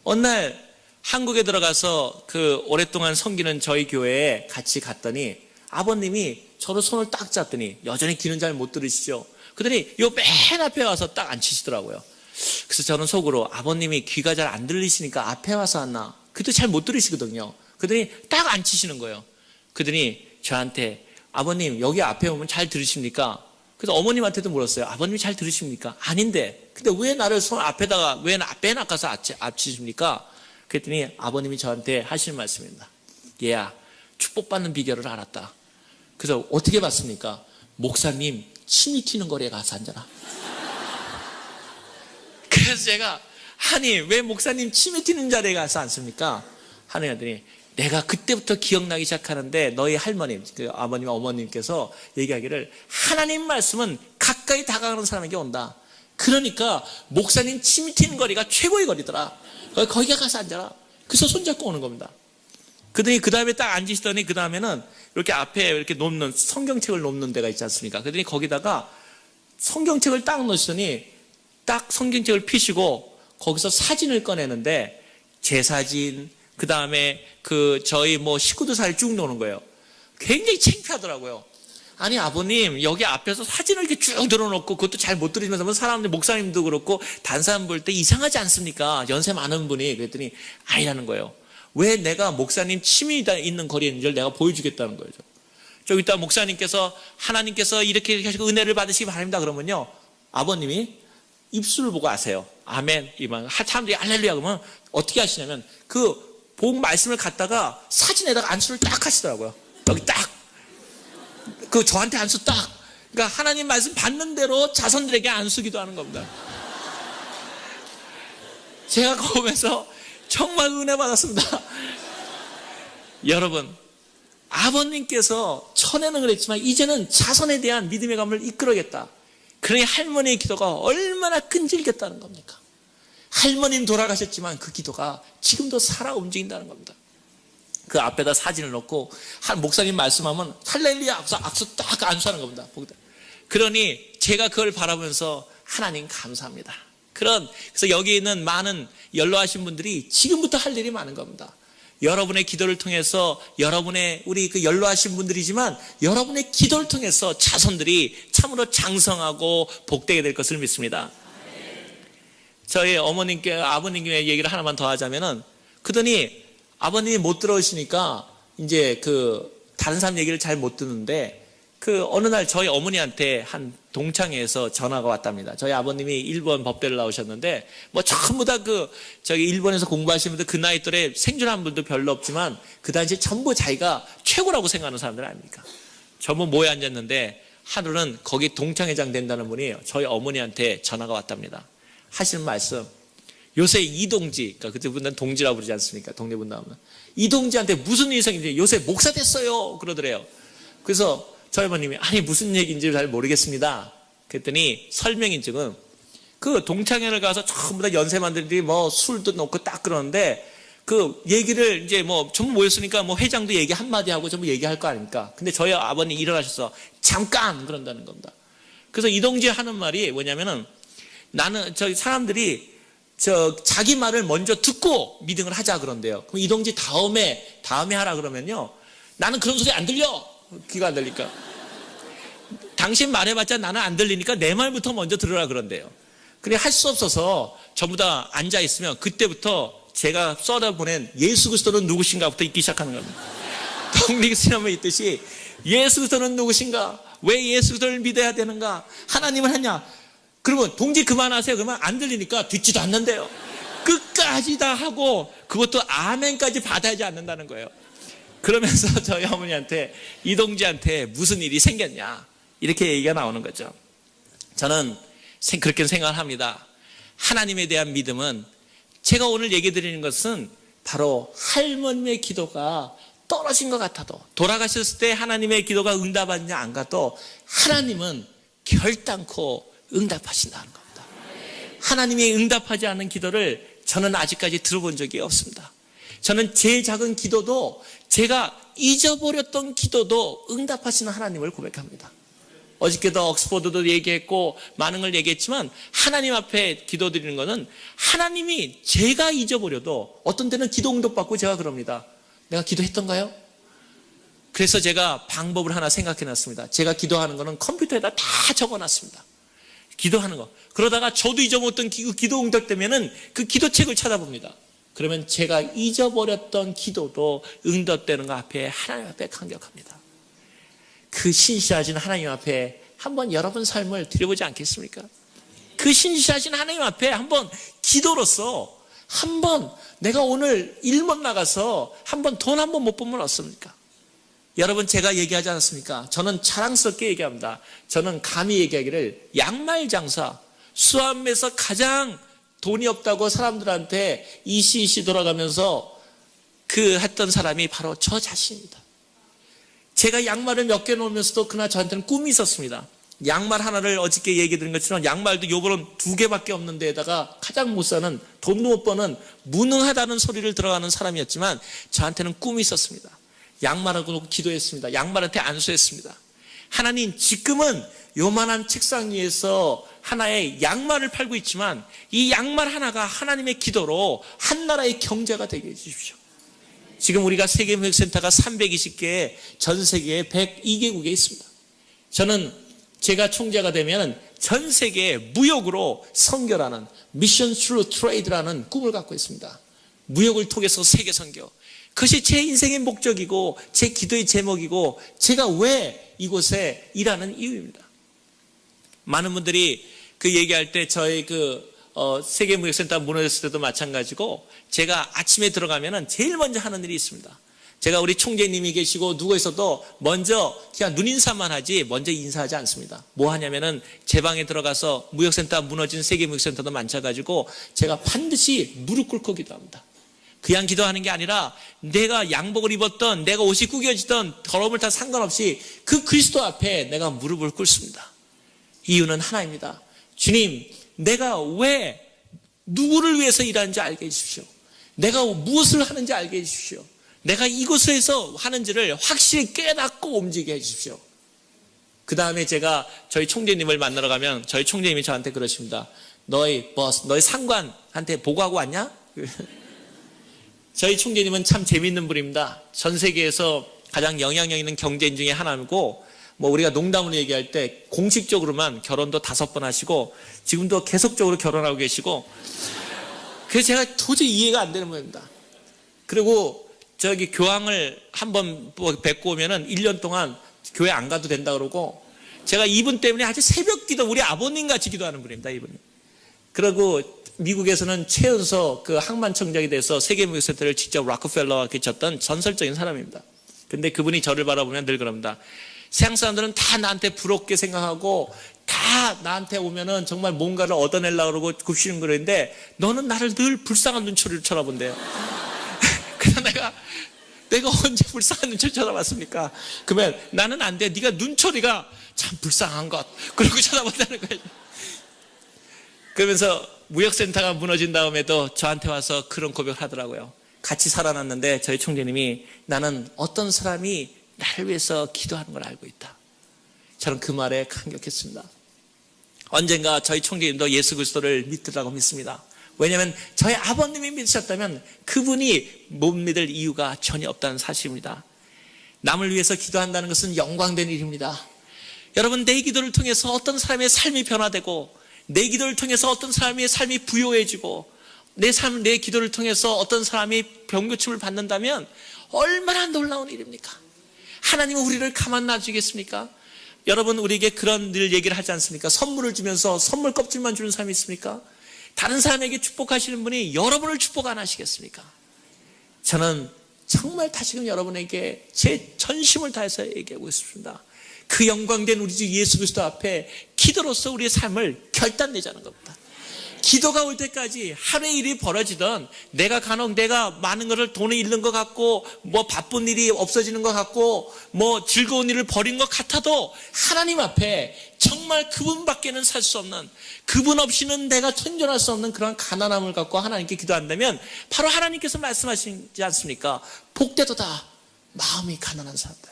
어느 날 한국에 들어가서 그 오랫동안 섬기는 저희 교회에 같이 갔더니 아버님이 저를 손을 딱 잡더니, 여전히 귀는 잘 못 들으시죠? 그러더니 요 맨 앞에 와서 딱 앉히시더라고요. 그래서 저는 속으로, 아버님이 귀가 잘 안 들리시니까 앞에 와서 앉나? 그래도 잘 못 들으시거든요. 그러더니 딱 앉히시는 거예요. 그러더니 저한테, 아버님 여기 앞에 오면 잘 들으십니까? 그래서 어머님한테도 물었어요. 아버님이 잘 들으십니까? 아닌데. 근데 왜 나를 손 앞에다가, 왜 앞에 낚아서 앉히십니까? 그랬더니 아버님이 저한테 하시는 말씀입니다. 얘야, 축복받는 비결을 알았다. 그래서 어떻게 봤습니까? 목사님 침이 튀는 거리에 가서 앉아라. 그래서 제가, 아니 왜 목사님 침이 튀는 자리에 가서 앉습니까? 하더니, 내가 그때부터 기억나기 시작하는데, 너희 할머님, 그 아버님 어머님께서 얘기하기를, 하나님 말씀은 가까이 다가가는 사람에게 온다. 그러니까 목사님 침이 튀는 거리가 최고의 거리더라. 거기에 가서 앉아라. 그래서 손잡고 오는 겁니다. 그러더니 그 다음에 딱 앉으시더니, 그 다음에는 이렇게 앞에 이렇게 놓는 성경책을 놓는 데가 있지 않습니까? 그러더니 거기다가 성경책을 딱 놓으시더니 딱 성경책을 펴시고 거기서 사진을 꺼내는데 제 사진, 그 다음에 저희 식구들 사진 쭉 노는 거예요. 굉장히 창피하더라고요. 아니 아버님 여기 앞에서 사진을 이렇게 쭉 들어놓고 그것도 잘 못 들으시면서 사람들 목사님도 그렇고 다른 사람 볼 때 이상하지 않습니까? 연세 많은 분이. 그랬더니 아니라는 거예요. 왜 내가 목사님 침이 있는 거리에 있는 줄 내가 보여주겠다는 거예요. 저기 있다 목사님께서 하나님께서 이렇게 하시고 은혜를 받으시기 바랍니다 그러면요 아버님이 입술을 보고 아세요. 아멘. 이만 사람들이 할렐루야 그러면 어떻게 하시냐면 그 복 말씀을 갖다가 사진에다가 안수를 딱 하시더라고요. 여기 딱 저한테 안수 딱. 그러니까 하나님 말씀 받는 대로 자손들에게 안수 기도하는 겁니다. 제가 그거 보면서 정말 은혜 받았습니다. 여러분 아버님께서 전에는 그랬지만 이제는 자손에 대한 믿음의 감을 이끌어야겠다. 그러니 할머니의 기도가 얼마나 끈질겼다는 겁니까? 할머님 돌아가셨지만 그 기도가 지금도 살아 움직인다는 겁니다. 그 앞에다 사진을 놓고 한 목사님 말씀하면 할렐루야 악수 딱 안수하는 겁니다. 그러니 제가 그걸 바라보면서 하나님 감사합니다. 그래서 여기 있는 많은 연로하신 분들이 지금부터 할 일이 많은 겁니다. 여러분의 기도를 통해서 우리 연로하신 분들이지만 여러분의 기도를 통해서 자손들이 참으로 장성하고 복되게 될 것을 믿습니다. 저희 아버님께 얘기를 하나만 더 하자면은 그러더니 아버님이 못 들어오시니까 이제 다른 사람 얘기를 잘 못 듣는데 어느 날 저희 어머니한테 한 동창회에서 전화가 왔답니다. 저희 아버님이 일본 법대를 나오셨는데 전부 다 일본에서 공부하시는 분들 그 나이 또래 생존한 분도 별로 없지만 그 당시에 전부 자기가 최고라고 생각하는 사람들 아닙니까? 전부 모여 앉았는데 하루는 거기 동창회장 된다는 분이 저희 어머니한테 전화가 왔답니다. 하시는 말씀 요새 이동지, 그러니까 그때분들은 동지라고 부르지 않습니까? 동네분 나오면 이동지한테 무슨 일이 생긴지 요새 목사 됐어요 그러더래요. 그래서 저희 어머님이 아니 무슨 얘기인지 잘 모르겠습니다. 그랬더니 설명인즉은 동창회를 가서 전부 다 연세만들이 술도 놓고 딱 그러는데 얘기를 이제 전부 모였으니까 회장도 얘기 한마디 하고 전부 얘기할 거 아닙니까? 근데 저희 아버님 일어나셔서 잠깐 그런다는 겁니다. 그래서 이동지 하는 말이 뭐냐면은 나는 사람들이 자기 말을 먼저 듣고 믿음을 하자 그런데요. 그럼 이동지 다음에 하라 그러면요. 나는 그런 소리 안 들려. 귀가 안 들리니까. 당신 말해봤자 나는 안 들리니까 내 말부터 먼저 들으라 그런데요. 그래 할 수 없어서 전부 다 앉아있으면 그때부터 제가 쏟아보낸 예수 그리스도는 누구신가부터 읽기 시작하는 겁니다. 독립신앙에 있듯이 예수 그리스도는 누구신가? 왜 예수 그리스도를 믿어야 되는가? 하나님은 하냐? 그러면 동지 그만하세요. 그러면 안 들리니까 듣지도 않는데요. 끝까지 다 하고 그것도 아멘까지 받아야지 않는다는 거예요. 그러면서 저희 어머니한테 이동지한테 무슨 일이 생겼냐 이렇게 얘기가 나오는 거죠. 저는 그렇게 생각을 합니다. 하나님에 대한 믿음은 제가 오늘 얘기 드리는 것은 바로 할머니의 기도가 떨어진 것 같아도 돌아가셨을 때 하나님의 기도가 응답하느냐 안 가도 하나님은 결단코 응답하신다는 겁니다. 하나님이 응답하지 않는 기도를 저는 아직까지 들어본 적이 없습니다. 저는 제 작은 기도도 제가 잊어버렸던 기도도 응답하시는 하나님을 고백합니다. 어저께도 옥스퍼드도 얘기했고 많은 걸 얘기했지만 하나님 앞에 기도드리는 것은 하나님이 제가 잊어버려도 어떤 때는 기도 응답받고 제가 그럽니다. 내가 기도했던가요? 그래서 제가 방법을 하나 생각해놨습니다. 제가 기도하는 거는 컴퓨터에다 다 적어놨습니다. 기도하는 거. 그러다가 저도 잊어먹었던 기도 응답되면은 그 기도책을 찾아봅니다. 그러면 제가 잊어버렸던 기도도 응답되는 거 앞에 하나님 앞에 감격합니다. 그 신실하신 하나님 앞에 한번 여러분 삶을 드려보지 않겠습니까? 그 신실하신 하나님 앞에 한번 기도로서 한번 내가 오늘 일본 나가서 한번 돈 한번 못 보면 어떻습니까? 여러분 제가 얘기하지 않았습니까? 저는 자랑스럽게 얘기합니다. 저는 감히 얘기하기를 양말 장사 수암에서 가장 돈이 없다고 사람들한테 이시이시 돌아가면서 했던 사람이 바로 저 자신입니다. 제가 양말을 몇 개 놓으면서도 그날 저한테는 꿈이 있었습니다. 양말 하나를 어저께 얘기 드린 것처럼 양말도 요번은 2개밖에 없는 데에다가 가장 못 사는 돈도 못 버는 무능하다는 소리를 들어가는 사람이었지만 저한테는 꿈이 있었습니다. 양말하고 놓고 기도했습니다. 양말한테 안수했습니다. 하나님, 지금은 요만한 책상 위에서 하나의 양말을 팔고 있지만 이 양말 하나가 하나님의 기도로 한 나라의 경제가 되게 해주십시오. 지금 우리가 세계무역센터가 320개, 전 세계 102개국에 있습니다. 저는 제가 총재가 되면 전 세계 무역으로 선교라는 미션 스루 트레이드라는 꿈을 갖고 있습니다. 무역을 통해서 세계 선교. 그것이 제 인생의 목적이고 제 기도의 제목이고 제가 왜 이곳에 일하는 이유입니다. 많은 분들이 그 얘기할 때 저희 세계무역센터 무너졌을 때도 마찬가지고 제가 아침에 들어가면은 제일 먼저 하는 일이 있습니다. 제가 우리 총재님이 계시고 누구 있어도 먼저 그냥 눈인사만 하지 먼저 인사하지 않습니다. 뭐 하냐면은 제 방에 들어가서 무역센터 무너진 세계무역센터도 많아가지고 제가 반드시 무릎 꿇고 기도합니다. 그냥 기도하는 게 아니라 내가 양복을 입었던 내가 옷이 구겨지던 더러움을 다 상관없이 그 그리스도 앞에 내가 무릎을 꿇습니다. 이유는 하나입니다. 주님, 내가 왜 누구를 위해서 일하는지 알게 해주십시오. 내가 무엇을 하는지 알게 해주십시오. 내가 이곳에서 하는지를 확실히 깨닫고 움직이게 해주십시오. 그 다음에 제가 저희 총재님을 만나러 가면 저희 총재님이 저한테 그러십니다. 너희 버스, 너희 상관한테 보고하고 왔냐? 저희 총재님은 참 재미있는 분입니다. 전 세계에서 가장 영향력 있는 경제인 중에 하나이고 우리가 농담으로 얘기할 때 공식적으로만 결혼도 5번 하시고 지금도 계속적으로 결혼하고 계시고 그래서 제가 도저히 이해가 안 되는 분입니다. 그리고 저기 교황을 한번 뵙고 오면은 1년 동안 교회 안 가도 된다 그러고 제가 이분 때문에 아주 새벽 기도 우리 아버님 같이 기도하는 분입니다. 이분이. 그리고 미국에서는 최연소 항만청장이 돼서 세계무역센터를 직접 락커펠러와 개쳤던 전설적인 사람입니다. 근데 그분이 저를 바라보면 늘 그럽니다. 세상 사람들은 다 나한테 부럽게 생각하고 다 나한테 오면은 정말 뭔가를 얻어내려고 그러고 굽시는 그러는데 너는 나를 늘 불쌍한 눈초리로 쳐다본대요. 그래서 내가 언제 불쌍한 눈초리 쳐다봤습니까? 그러면 나는 안 돼. 네가 눈초리가 참 불쌍한 것. 그러고 쳐다본다는 거예요. 그러면서 무역센터가 무너진 다음에도 저한테 와서 그런 고백을 하더라고요. 같이 살아났는데 저희 총재님이 나는 어떤 사람이 나를 위해서 기도하는 걸 알고 있다. 저는 그 말에 감격했습니다. 언젠가 저희 총재님도 예수 그리스도를 믿으라고 믿습니다. 왜냐하면 저희 아버님이 믿으셨다면 그분이 못 믿을 이유가 전혀 없다는 사실입니다. 남을 위해서 기도한다는 것은 영광된 일입니다. 여러분, 내 기도를 통해서 어떤 사람의 삶이 변화되고 내 기도를 통해서 어떤 사람의 삶이 부요해지고 내 기도를 통해서 어떤 사람이 병고침을 받는다면 얼마나 놀라운 일입니까? 하나님은 우리를 가만 놔주겠습니까? 여러분, 우리에게 그런 늘 얘기를 하지 않습니까? 선물을 주면서 선물 껍질만 주는 사람이 있습니까? 다른 사람에게 축복하시는 분이 여러분을 축복 안 하시겠습니까? 저는 정말 다시금 여러분에게 제 전심을 다해서 얘기하고 있습니다. 그 영광된 우리 주 예수 그리스도 앞에 기도로서 우리의 삶을 결단내자는 겁니다. 기도가 올 때까지 하루의 일이 벌어지던 내가 많은 것을 돈을 잃는 것 같고 바쁜 일이 없어지는 것 같고 즐거운 일을 버린 것 같아도 하나님 앞에 정말 그분밖에는 살 수 없는, 그분 없이는 내가 생존할 수 없는 그런 가난함을 갖고 하나님께 기도한다면 바로 하나님께서 말씀하시지 않습니까? 복되도다 마음이 가난한 사람들.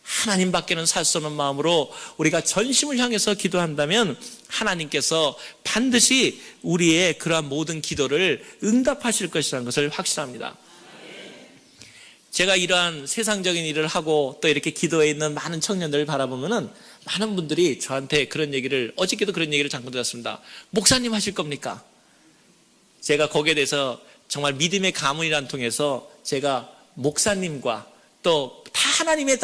하나님밖에는 살 수 없는 마음으로 우리가 전심을 향해서 기도한다면 하나님께서 반드시 우리의 그러한 모든 기도를 응답하실 것이라는 것을 확신합니다. 제가 이러한 세상적인 일을 하고 또 이렇게 기도에 있는 많은 청년들을 바라보면은 많은 분들이 저한테 그런 얘기를, 어저께도 그런 얘기를 잠깐 들었습니다. 목사님 하실 겁니까? 제가 거기에 대해서 정말 믿음의 가문이란 통해서 제가 목사님과 또 다 하나님의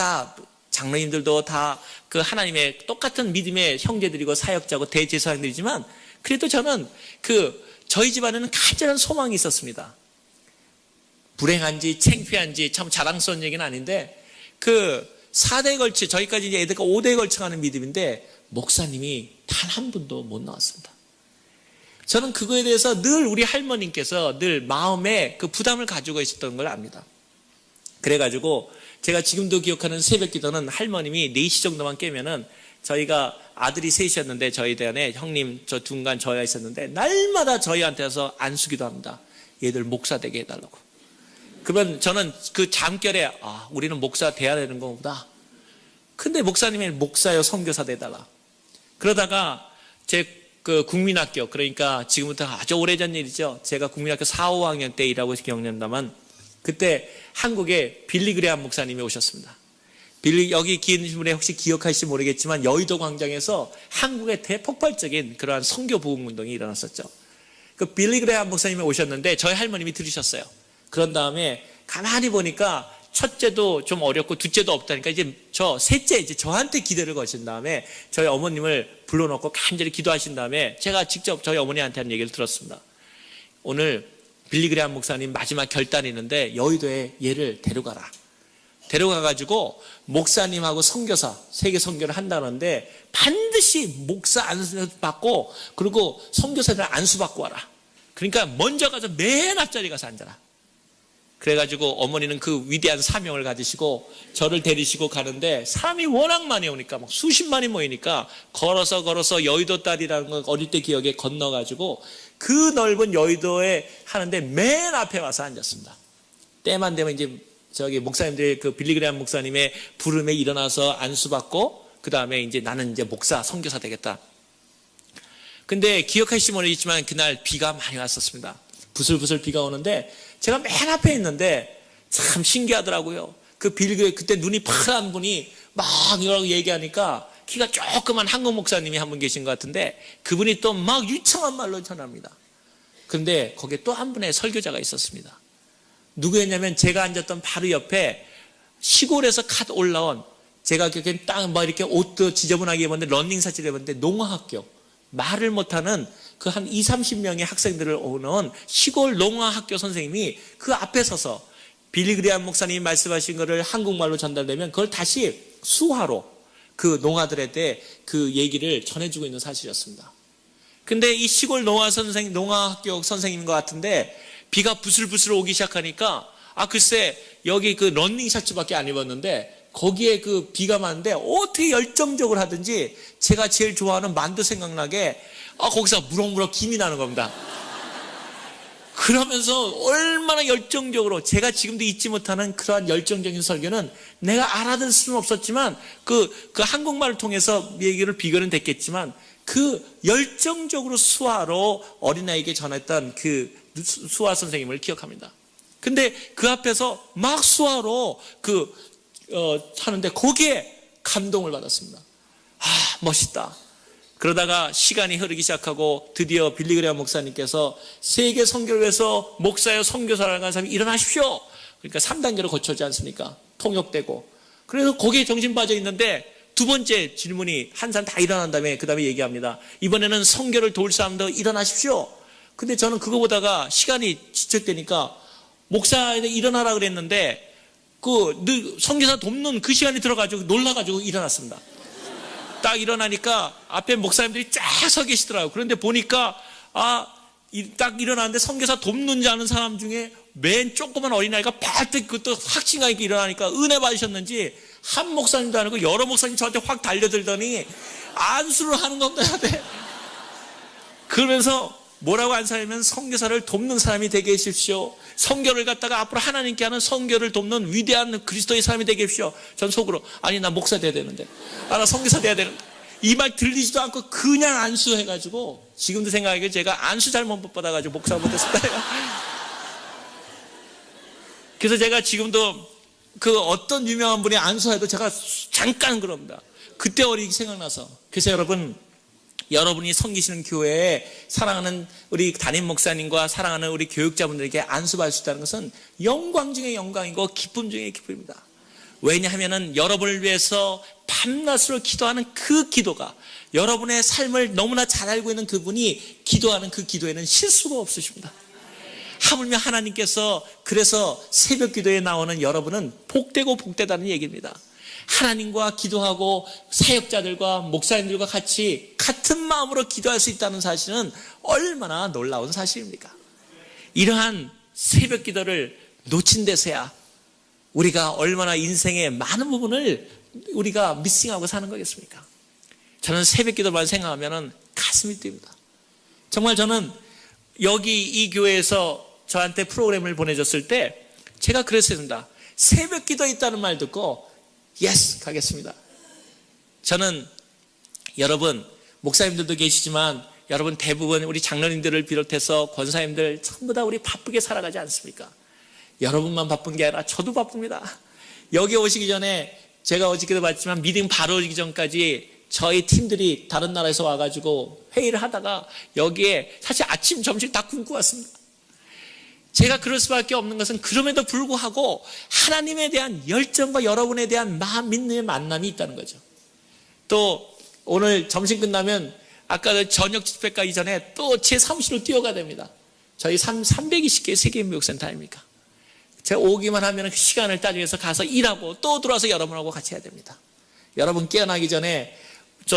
장로님들도 다 그 하나님의 똑같은 믿음의 형제들이고 사역자고 대제사장들이지만 그래도 저는 저희 집안에는 간절한 소망이 있었습니다. 불행한지 창피한지 참 자랑스러운 얘기는 아닌데 4대에 걸쳐, 저희까지 이제 애들과 5대에 걸쳐 가는 믿음인데 목사님이 단 한 분도 못 나왔습니다. 저는 그거에 대해서 늘 우리 할머님께서 늘 마음에 그 부담을 가지고 있었던 걸 압니다. 그래가지고 제가 지금도 기억하는 새벽 기도는 할머님이 4시 정도만 깨면은 저희가 아들이 셋이었는데 저희 대안에 형님, 저 둥간 저희가 있었는데 날마다 저희한테 와서 안수기도 합니다. 얘들 목사 되게 해달라고. 그러면 저는 그 잠결에 우리는 목사 돼야 되는 거구나. 근데 목사님이 목사요 선교사 돼달라. 그러다가 제 그 국민학교, 그러니까 지금부터 아주 오래전 일이죠. 제가 국민학교 4, 5학년 때 일하고 기억납니다만 그때 한국에 빌리 그레함 목사님이 오셨습니다. 여기 계신 분이 혹시 기억하실지 모르겠지만 여의도 광장에서 한국의 대폭발적인 그러한 선교 부흥 운동이 일어났었죠. 그 빌리 그레함 목사님이 오셨는데 저희 할머님이 들으셨어요. 그런 다음에 가만히 보니까 첫째도 좀 어렵고 둘째도 없다니까 이제 셋째 이제 저한테 기도를 거신 다음에 저희 어머님을 불러놓고 간절히 기도하신 다음에 제가 직접 저희 어머니한테 한 얘기를 들었습니다. 오늘 빌리 그레함 목사님 마지막 결단이 있는데 여의도에 얘를 데려가가지고 목사님하고 선교사 세계 선교를 한다는데 반드시 목사 안수 받고 그리고 선교사들 안수 받고 와라. 그러니까 먼저 가서 맨 앞자리 가서 앉아라. 그래가지고 어머니는 그 위대한 사명을 가지시고 저를 데리시고 가는데 사람이 워낙 많이 오니까 막 수십만이 모이니까 걸어서 여의도 딸이라는 거 어릴 때 기억에 건너가지고 그 넓은 여의도에 하는데 맨 앞에 와서 앉았습니다. 때만 되면 이제 저기 목사님들의 그 빌리 그레함 목사님의 부름에 일어나서 안수받고 그 다음에 이제 나는 이제 목사 선교사 되겠다. 근데 기억하실지 모르겠지만 그날 비가 많이 왔었습니다. 부슬부슬 비가 오는데 제가 맨 앞에 있는데 참 신기하더라고요. 그 그때 눈이 파란 분이 막 여러 얘기하니까 키가 조그만 한국 목사님이 한 분 계신 것 같은데 그분이 또 막 유창한 말로 전합니다. 그런데 거기에 또 한 분의 설교자가 있었습니다. 누구였냐면 제가 앉았던 바로 옆에 시골에서 갓 올라온 제가 그렇게 딱 막 이렇게 옷도 지저분하게 입었는데 러닝 사진을 입었는데 농아학교 말을 못하는 그 한 20, 30명의 학생들을 오는 시골 농아학교 선생님이 그 앞에 서서 빌리 그레함 목사님이 말씀하신 것을 한국말로 전달되면 그걸 다시 수화로 그 농아들한테 그 얘기를 전해주고 있는 사실이었습니다. 근데 이 시골 농아학교 선생님인 것 같은데 비가 부슬부슬 오기 시작하니까 글쎄 여기 그 러닝 셔츠밖에 안 입었는데 거기에 그 비가 많은데 어떻게 열정적으로 하든지 제가 제일 좋아하는 만두 생각나게 거기서 무럭무럭 김이 나는 겁니다. 그러면서 얼마나 열정적으로 제가 지금도 잊지 못하는 그러한 열정적인 설교는 내가 알아들 수는 없었지만 그 한국말을 통해서 얘기를 비교는 됐겠지만 그 열정적으로 수화로 어린아이에게 전했던 그 수화 선생님을 기억합니다. 근데 그 앞에서 막 수화로 하는데 거기에 감동을 받았습니다. 멋있다. 그러다가 시간이 흐르기 시작하고 드디어 빌리 그레함 목사님께서 세계 선교를 위해서 목사여 선교사라는 간 사람이 일어나십시오. 그러니까 3단계로 거쳐지 않습니까? 통역되고. 그래서 거기에 정신 빠져 있는데 두 번째 질문이 한 사람 다 일어난 다음에 그 다음에 얘기합니다. 이번에는 선교를 도울 사람도 일어나십시오. 근데 저는 그거 보다가 시간이 지척되니까 목사에 일어나라 그랬는데 선교사 돕는 그 시간이 들어가지고 놀라가지고 일어났습니다. 딱 일어나니까 앞에 목사님들이 쫙 서 계시더라고요. 그런데 보니까 딱 일어났는데 선교사 돕는 줄 아는 사람 중에 맨 조그만 어린아이가 발뜩 그것도 확신감 있게 일어나니까 은혜 받으셨는지 한 목사님도 아니고 여러 목사님 저한테 확 달려들더니 안수를 하는 겁니다. 그러면서 뭐라고 안사하면 선교사를 돕는 사람이 되게 해주십시오. 선교를 갖다가 앞으로 하나님께 하는 선교를 돕는 위대한 그리스도의 사람이 되게 해주십시오. 전 속으로 나 목사 돼야 되는데 나 선교사 돼야 되는데 이 말 들리지도 않고 그냥 안수해가지고 지금도 생각하기에 제가 안수 잘못 못 받아가지고 목사 못했습니다. 그래서 제가 지금도 그 어떤 유명한 분이 안수해도 제가 잠깐 그럽니다. 그때 어리기 생각나서. 그래서 여러분이 섬기시는 교회에 사랑하는 우리 담임 목사님과 사랑하는 우리 교육자분들에게 안수받을 수 있다는 것은 영광 중에 영광이고 기쁨 중에 기쁨입니다. 왜냐하면 여러분을 위해서 밤낮으로 기도하는 그 기도가 여러분의 삶을 너무나 잘 알고 있는 그분이 기도하는 그 기도에는 실수가 없으십니다. 하물며 하나님께서 그래서 새벽 기도에 나오는 여러분은 복되고 복되다는 얘기입니다. 하나님과 기도하고 사역자들과 목사님들과 같이 같은 마음으로 기도할 수 있다는 사실은 얼마나 놀라운 사실입니까? 이러한 새벽 기도를 놓친 데서야 우리가 얼마나 인생의 많은 부분을 우리가 미싱하고 사는 거겠습니까? 저는 새벽 기도만 생각하면 가슴이 뛰입니다. 정말 저는 여기 이 교회에서 저한테 프로그램을 보내줬을 때 제가 그랬습니다. 새벽 기도에 있다는 말 듣고 예스 가겠습니다. 저는 여러분, 목사님들도 계시지만 여러분 대부분 우리 장로님들을 비롯해서 권사님들 전부 다 우리 바쁘게 살아가지 않습니까? 여러분만 바쁜 게 아니라 저도 바쁩니다. 여기 오시기 전에 제가 어저께도 봤지만 미팅 바로 오기 전까지 저희 팀들이 다른 나라에서 와가지고 회의를 하다가 여기에 사실 아침, 점심 다 굶고 왔습니다. 제가 그럴 수밖에 없는 것은 그럼에도 불구하고 하나님에 대한 열정과 여러분에 대한 마음 믿는 만남이 있다는 거죠. 또 오늘 점심 끝나면 아까 저녁 집회 가기 전에 또 제 사무실로 뛰어가야 됩니다. 저희 320개 세계인묘육센터 아닙니까? 제가 오기만 하면 그 시간을 따져서 가서 일하고 또 들어와서 여러분하고 같이 해야 됩니다. 여러분 깨어나기 전에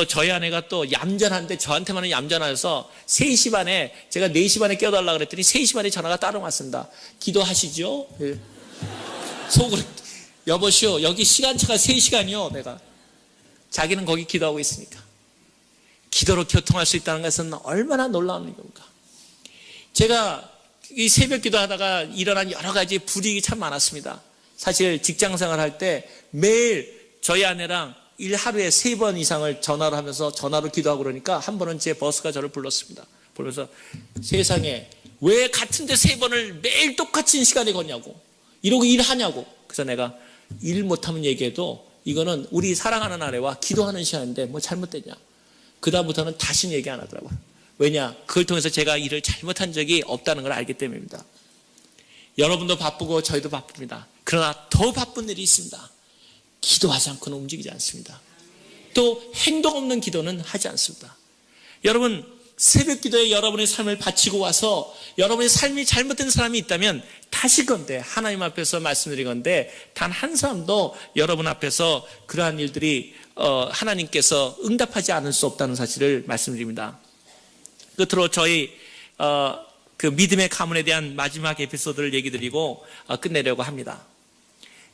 저희 아내가 또 얌전한데 저한테만은 얌전해서 3시 반에 제가 4시 반에 깨워달라고 그랬더니 3시 반에 전화가 따로 왔습니다. 기도하시죠? 네. 속으로 여보시오 여기 시간차가 3시간이요. 내가 자기는 거기 기도하고 있으니까. 기도로 교통할 수 있다는 것은 얼마나 놀라운 일입니까? 제가 이 새벽 기도하다가 일어난 여러 가지 불이익이 참 많았습니다. 사실 직장생활 할 때 매일 저희 아내랑 하루에 3번 이상을 전화로 하면서 전화로 기도하고 그러니까 한 번은 제 버스가 저를 불렀습니다. 부르면서 세상에 왜 같은데 3번을 매일 똑같은 시간에 걷냐고 이러고 일하냐고. 그래서 내가 일 못하면 얘기해도 이거는 우리 사랑하는 아내와 기도하는 시간인데 뭐 잘못됐냐. 그 다음부터는 다시는 얘기 안 하더라고요. 왜냐? 그걸 통해서 제가 일을 잘못한 적이 없다는 걸 알기 때문입니다. 여러분도 바쁘고 저희도 바쁩니다. 그러나 더 바쁜 일이 있습니다. 기도하지 않고는 움직이지 않습니다. 또 행동 없는 기도는 하지 않습니다. 여러분 새벽 기도에 여러분의 삶을 바치고 와서 여러분의 삶이 잘못된 사람이 있다면 다시건대 하나님 앞에서 말씀드린 건데 단 한 사람도 여러분 앞에서 그러한 일들이 하나님께서 응답하지 않을 수 없다는 사실을 말씀드립니다. 끝으로 저희 그 믿음의 가문에 대한 마지막 에피소드를 얘기 드리고 끝내려고 합니다.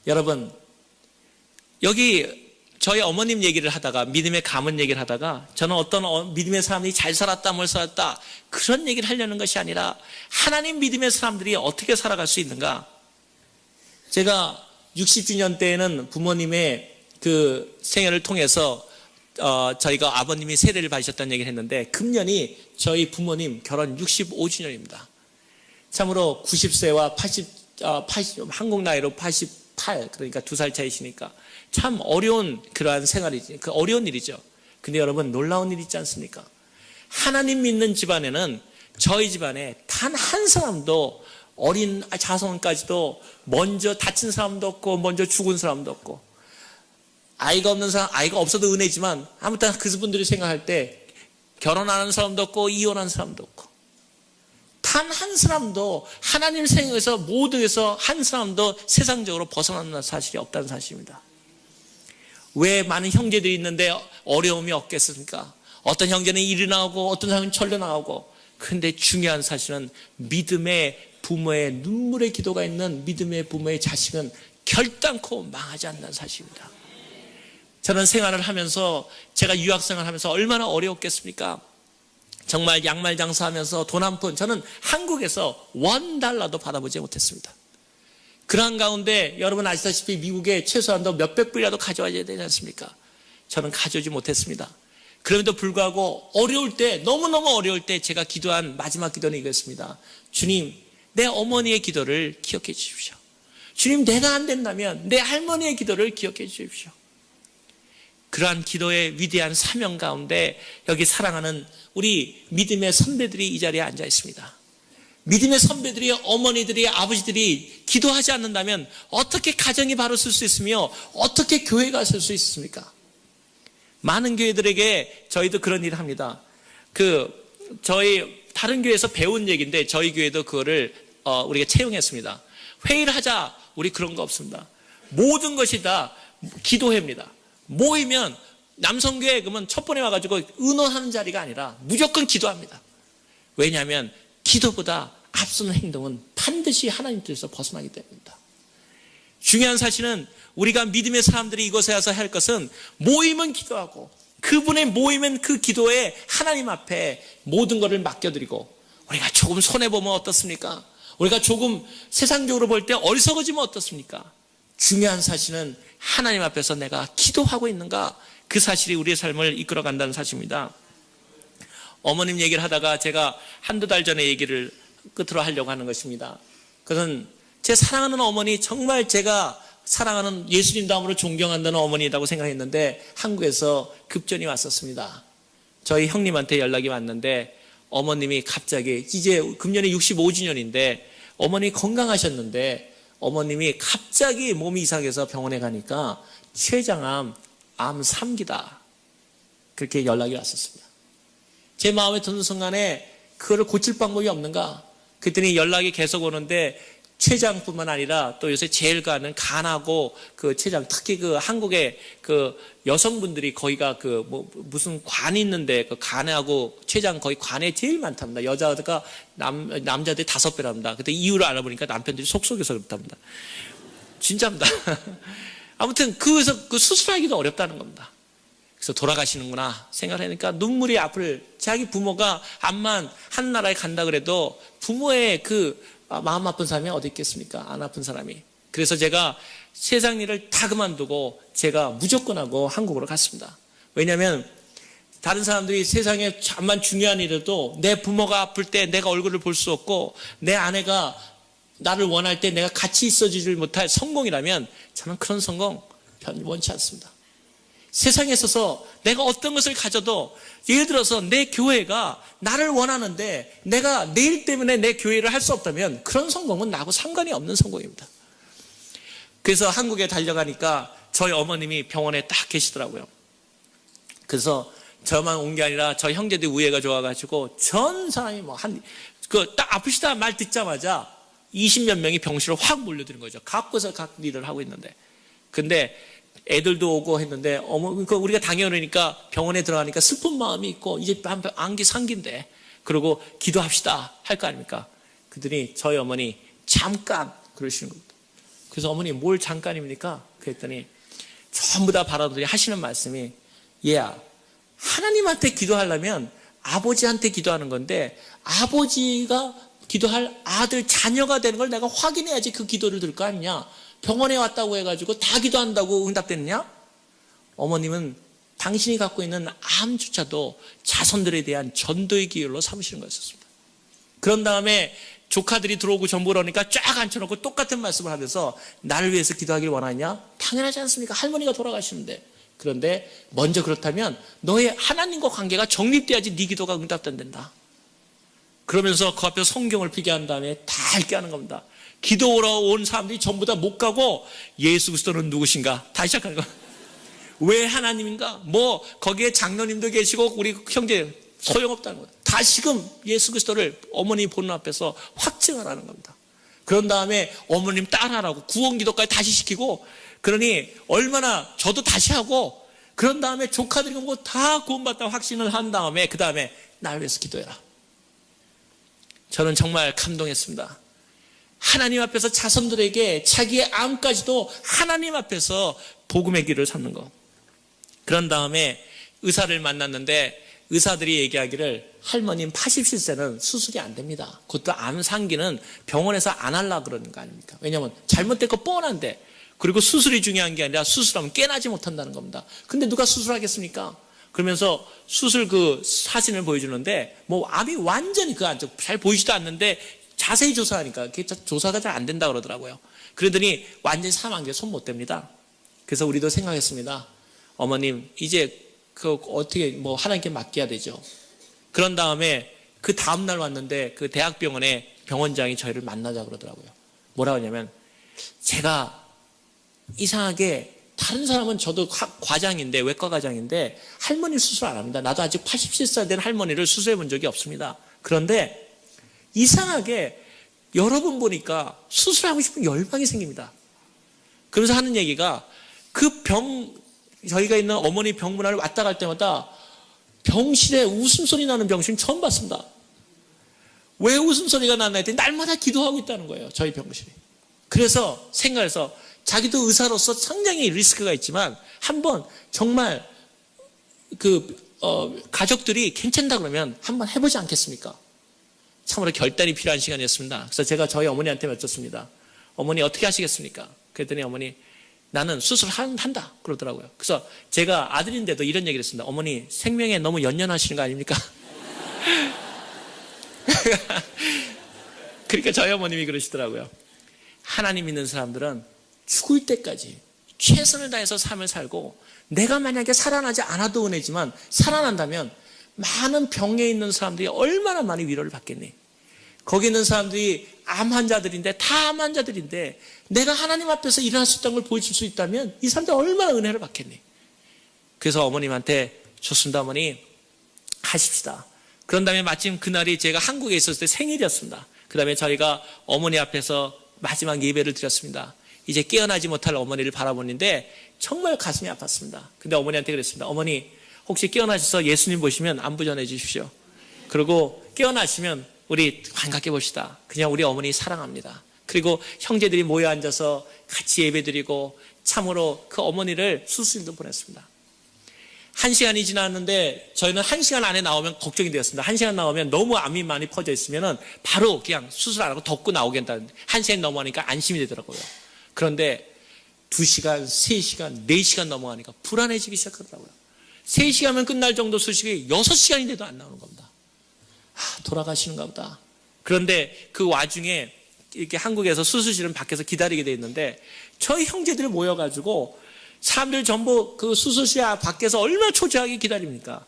여러분 여기 저희 어머님 얘기를 하다가 믿음의 가문 얘기를 하다가 저는 어떤 믿음의 사람이 잘 살았다 뭘 살았다 그런 얘기를 하려는 것이 아니라 하나님 믿음의 사람들이 어떻게 살아갈 수 있는가. 제가 60주년 때에는 부모님의 그 생애를 통해서 저희가 아버님이 세례를 받으셨다는 얘기를 했는데 금년이 저희 부모님 결혼 65주년입니다. 참으로 90세와 80 한국 나이로 88 그러니까 2살 차이시니까 참 어려운 그러한 생활이지. 그 어려운 일이죠. 근데 여러분 놀라운 일 있지 않습니까? 하나님 믿는 집안에는 저희 집안에 단 한 사람도 어린 자손까지도 먼저 다친 사람도 없고 먼저 죽은 사람도 없고 아이가 없는 사람, 아이가 없어도 은혜지만 아무튼 그분들이 생각할 때 결혼하는 사람도 없고 이혼한 사람도 없고 단 한 사람도 하나님 생에서 모두에서 한 사람도 세상적으로 벗어나는 사실이 없다는 사실입니다. 왜 많은 형제들이 있는데 어려움이 없겠습니까? 어떤 형제는 일이 나오고 어떤 형제는 철도 나오고. 그런데 중요한 사실은 믿음의 부모의 눈물의 기도가 있는 믿음의 부모의 자식은 결단코 망하지 않는다는 사실입니다. 저는 생활을 하면서 제가 유학생활을 하면서 얼마나 어려웠겠습니까? 정말 양말 장사하면서 돈 한 푼 저는 한국에서 $1도 받아보지 못했습니다. 그러한 가운데 여러분 아시다시피 미국에 최소한도 몇백 불이라도 가져와야 되지 않습니까? 저는 가져오지 못했습니다. 그럼에도 불구하고 어려울 때 너무너무 어려울 때 제가 기도한 마지막 기도는 이거였습니다. 주님 내 어머니의 기도를 기억해 주십시오. 주님 내가 안 된다면 내 할머니의 기도를 기억해 주십시오. 그러한 기도의 위대한 사명 가운데 여기 사랑하는 우리 믿음의 선배들이 이 자리에 앉아 있습니다. 믿음의 선배들이 어머니들이 아버지들이 기도하지 않는다면 어떻게 가정이 바로 설 수 있으며 어떻게 교회가 설 수 있습니까? 많은 교회들에게 저희도 그런 일을 합니다. 저희 다른 교회에서 배운 얘기인데 저희 교회도 그거를 우리가 채용했습니다. 회의를 하자 우리 그런 거 없습니다. 모든 것이 다 기도회입니다. 모이면 남성교회 그러면 첫 번에 와가지고 의논하는 자리가 아니라 무조건 기도합니다. 왜냐하면 기도보다 앞서는 행동은 반드시 하나님 뜻에서 벗어나기 때문입니다. 중요한 사실은 우리가 믿음의 사람들이 이곳에 와서 할 것은 모이면 기도하고 그분의 모이면 그 기도에 하나님 앞에 모든 것을 맡겨드리고 우리가 조금 손해보면 어떻습니까? 우리가 조금 세상적으로 볼 때 어리석어지면 어떻습니까? 중요한 사실은 하나님 앞에서 내가 기도하고 있는가, 그 사실이 우리의 삶을 이끌어간다는 사실입니다. 어머님 얘기를 하다가 제가 한두 달 전에 얘기를 끝으로 하려고 하는 것입니다. 그것은 제 사랑하는 어머니, 정말 제가 사랑하는 예수님 다음으로 존경한다는 어머니라고 생각했는데 한국에서 급전이 왔었습니다. 저희 형님한테 연락이 왔는데 어머님이 갑자기, 이제 금년에 65주년인데 어머니 건강하셨는데 어머님이 갑자기 몸이 이상해서 병원에 가니까 췌장암, 암 3기다, 그렇게 연락이 왔었습니다. 제 마음에 드는 순간에 그거를 고칠 방법이 없는가? 그랬더니 연락이 계속 오는데 췌장뿐만 아니라 또 요새 제일 가는 간하고 그 췌장, 특히 그 한국의 그 여성분들이 거기가 그 뭐 무슨 관이 있는데 그 간하고 췌장 거의 관에 제일 많답니다. 여자가 남자들이 5배랍니다. 그때 이유를 알아보니까 남편들이 속속여서 그렇답니다. 진짜입니다. 아무튼 그 수술하기도 어렵다는 겁니다. 그래서 돌아가시는구나 생각하니까 눈물이 앞을, 자기 부모가 암만 한 나라에 간다 그래도 부모의 그 마음 아픈 사람이 어디 있겠습니까? 안 아픈 사람이. 그래서 제가 세상 일을 다 그만두고 제가 무조건 하고 한국으로 갔습니다. 왜냐하면 다른 사람들이 세상에 암만 중요한 일에도 내 부모가 아플 때 내가 얼굴을 볼 수 없고 내 아내가 나를 원할 때 내가 같이 있어주질 못할 성공이라면 저는 그런 성공 원치 않습니다. 세상에 있어서 내가 어떤 것을 가져도, 예를 들어서 내 교회가 나를 원하는데 내가 내 일 때문에 내 교회를 할 수 없다면 그런 성공은 나하고 상관이 없는 성공입니다. 그래서 한국에 달려가니까 저희 어머님이 병원에 딱 계시더라고요. 그래서 저만 온 게 아니라 저희 형제들 우애가 좋아가지고 전 사람이 딱 아프시다 말 듣자마자 20몇 명이 병실로 확 몰려드는 거죠. 각곳에서 각 일을 하고 있는데. 근데 애들도 오고 했는데 우리가 당연하니까 병원에 들어가니까 슬픈 마음이 있고 이제 안기 상기인데, 그러고 기도합시다 할 거 아닙니까? 그랬더니 저희 어머니 잠깐 그러시는 겁니다. 그래서 어머니 뭘 잠깐입니까? 그랬더니 전부 다 바라들이 하시는 말씀이, 얘야, 하나님한테 기도하려면 아버지한테 기도하는 건데 아버지가 기도할 아들 자녀가 되는 걸 내가 확인해야지 그 기도를 들 거 아니냐. 병원에 왔다고 해가지고 다 기도한다고 응답됐느냐? 어머님은 당신이 갖고 있는 암조차도 자손들에 대한 전도의 기회로 삼으시는 거였습니다. 그런 다음에 조카들이 들어오고 전보를 하니까 쫙 앉혀놓고 똑같은 말씀을 하면서 나를 위해서 기도하길 원하냐? 당연하지 않습니까? 할머니가 돌아가시는데. 그런데 먼저 그렇다면 너의 하나님과 관계가 정립돼야지 네 기도가 응답된다. 그러면서 그 앞에 성경을 피게 한 다음에 다 읽게 하는 겁니다. 기도하러 온 사람들이 전부 다 못 가고 예수 그리스도는 누구신가? 다시 시작하는 거예요. 왜 하나님인가? 거기에 장로님도 계시고 우리 형제 소용없다는 거예요. 다시금 예수 그리스도를 어머니 보는 앞에서 확증하라는 겁니다. 그런 다음에 어머님 따라하라고 구원기도까지 다시 시키고, 그러니 얼마나 저도 다시 하고, 그런 다음에 조카들이 다 구원받다고 확신을 한 다음에 그 다음에 나를 위해서 기도해라. 저는 정말 감동했습니다. 하나님 앞에서 자손들에게 자기의 암까지도 하나님 앞에서 복음의 길을 찾는 것. 그런 다음에 의사를 만났는데 의사들이 얘기하기를 할머님 87세는 수술이 안 됩니다. 그것도 암 상기는 병원에서 안 하려고 그러는 거 아닙니까? 왜냐하면 잘못된 거 뻔한데, 그리고 수술이 중요한 게 아니라 수술하면 깨나지 못한다는 겁니다. 근데 누가 수술하겠습니까? 그러면서 수술 그 사진을 보여주는데 암이 완전히 잘 보이지도 않는데 자세히 조사하니까 그게 조사가 잘 안 된다 그러더라고요. 그러더니 완전히 사망기에 손 못 댑니다. 그래서 우리도 생각했습니다. 어머님 이제 어떻게 하나님께 맡겨야 되죠. 그런 다음에 그 다음날 왔는데 그 대학병원에 병원장이 저희를 만나자 그러더라고요. 뭐라고 하냐면, 제가 이상하게 다른 사람은 저도 과장인데, 외과 과장인데 할머니 수술 안 합니다. 나도 아직 87살 된 할머니를 수술해 본 적이 없습니다. 그런데 이상하게 여러 번 보니까 수술하고 싶은 열망이 생깁니다. 그래서 하는 얘기가, 저희가 있는 어머니 병문안을 왔다 갈 때마다 병실에 웃음소리 나는 병실은 처음 봤습니다. 왜 웃음소리가 나나 했더니 날마다 기도하고 있다는 거예요, 저희 병실이. 그래서 생각해서 자기도 의사로서 상당히 리스크가 있지만 한번 정말 가족들이 괜찮다 그러면 한번 해보지 않겠습니까? 참으로 결단이 필요한 시간이었습니다. 그래서 제가 저희 어머니한테 여쭙습니다. 어머니 어떻게 하시겠습니까? 그랬더니 어머니, 나는 수술한다 그러더라고요. 그래서 제가 아들인데도 이런 얘기를 했습니다. 어머니 생명에 너무 연연하시는 거 아닙니까? 그러니까 저희 어머님이 그러시더라고요. 하나님 믿는 사람들은 죽을 때까지 최선을 다해서 삶을 살고, 내가 만약에 살아나지 않아도 은혜지만 살아난다면 많은 병에 있는 사람들이 얼마나 많이 위로를 받겠니? 거기 있는 사람들이 암 환자들인데, 다 암 환자들인데 내가 하나님 앞에서 일어날 수 있다는 걸 보여줄 수 있다면 이 사람들 얼마나 은혜를 받겠니? 그래서 어머님한테 좋습니다 어머니 하십시다. 그런 다음에 마침 그날이 제가 한국에 있었을 때 생일이었습니다. 그 다음에 저희가 어머니 앞에서 마지막 예배를 드렸습니다. 이제 깨어나지 못할 어머니를 바라보는데 정말 가슴이 아팠습니다. 근데 어머니한테 그랬습니다. 어머니 혹시 깨어나셔서 예수님 보시면 안부 전해 주십시오. 그리고 깨어나시면 우리 반갑게 봅시다. 그냥 우리 어머니 사랑합니다. 그리고 형제들이 모여 앉아서 같이 예배드리고 참으로 그 어머니를 수술도 보냈습니다. 1시간이 지났는데 저희는 1시간 안에 나오면 걱정이 되었습니다. 1시간 나오면 너무 암이 많이 퍼져 있으면 바로 그냥 수술 안 하고 덮고 나오겠다는, 1시간 넘어가니까 안심이 되더라고요. 그런데 2시간, 3시간, 4시간 넘어가니까 불안해지기 시작하더라고요. 3시간면 끝날 정도 수식이 6시간인데도 안 나오는 겁니다. 돌아가시는가 보다. 그런데 그 와중에 이렇게 한국에서 수술실은 밖에서 기다리게 돼 있는데 저희 형제들이 모여가지고 사람들 전부 그 수술실 밖에서 얼마나 초조하게 기다립니까?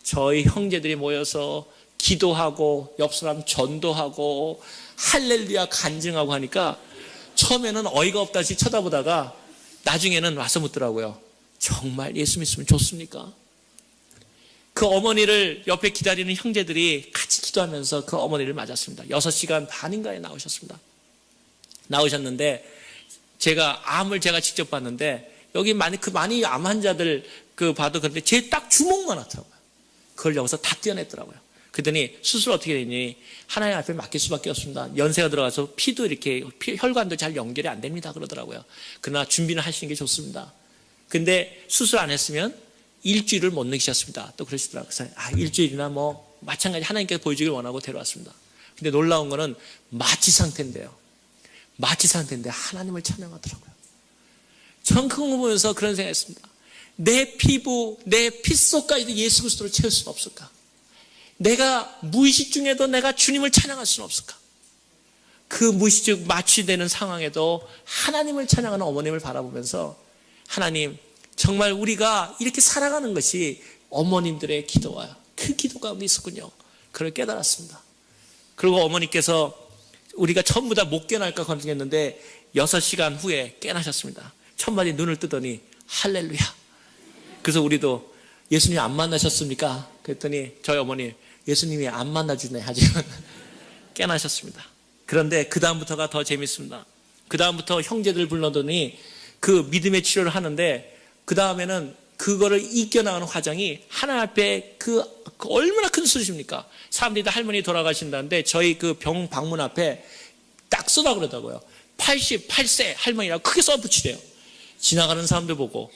저희 형제들이 모여서 기도하고 옆 사람 전도하고 할렐루야 간증하고 하니까 처음에는 어이가 없다시 쳐다보다가 나중에는 와서 묻더라고요. 정말 예수 믿으면 좋습니까? 그 어머니를 옆에 기다리는 형제들이 같이 기도하면서 그 어머니를 맞았습니다. 6시간 반인가에 나오셨습니다. 나오셨는데 제가 암을 제가 직접 봤는데 여기 많이 암 환자들 봐도 그런데 제 딱 주먹만 하더라고요. 그걸 여기서 다 떼어냈더라고요. 그랬더니 수술 어떻게 되니? 하나님 앞에 맡길 수밖에 없습니다. 연세가 들어가서 피도 이렇게 혈관도 잘 연결이 안 됩니다 그러더라고요. 그러나 준비는 하시는 게 좋습니다. 근데 수술 안 했으면 일주일을 못 느끼셨습니다. 또 그러시더라고요. 그래서 일주일이나 뭐 마찬가지 하나님께서 보여주길 원하고 데려왔습니다. 근데 놀라운 거는 마취 상태인데요. 마취 상태인데 하나님을 찬양하더라고요. 전 그거 보면서 그런 생각했습니다. 내 피부, 내 핏속까지도 예수 그리스도를 채울 수는 없을까? 내가 무의식 중에도 내가 주님을 찬양할 수는 없을까? 그 무의식 마취되는 상황에도 하나님을 찬양하는 어머님을 바라보면서 하나님 정말 우리가 이렇게 살아가는 것이 어머님들의 기도와 그 기도 가운데 있었군요. 그걸 깨달았습니다. 그리고 어머니께서 우리가 전부 다 못 깨어날까 걱정했는데 6시간 후에 깨어나셨습니다. 첫마디 눈을 뜨더니 할렐루야. 그래서 우리도 예수님 안 만나셨습니까? 그랬더니 저희 어머니 예수님이 안 만나주네 하지만 깨어나셨습니다. 그런데 그 다음부터가 더 재밌습니다. 그 다음부터 형제들 불러더니 그 믿음의 치료를 하는데 그 다음에는 그거를 이겨나가는 과정이 하나님 앞에 그 얼마나 큰 수술입니까? 사람들이 다 할머니 돌아가신다는데 저희 그 병 방문 앞에 딱 써다 그러더라고요. 88세 할머니라고 크게 써붙이래요. 지나가는 사람들 보고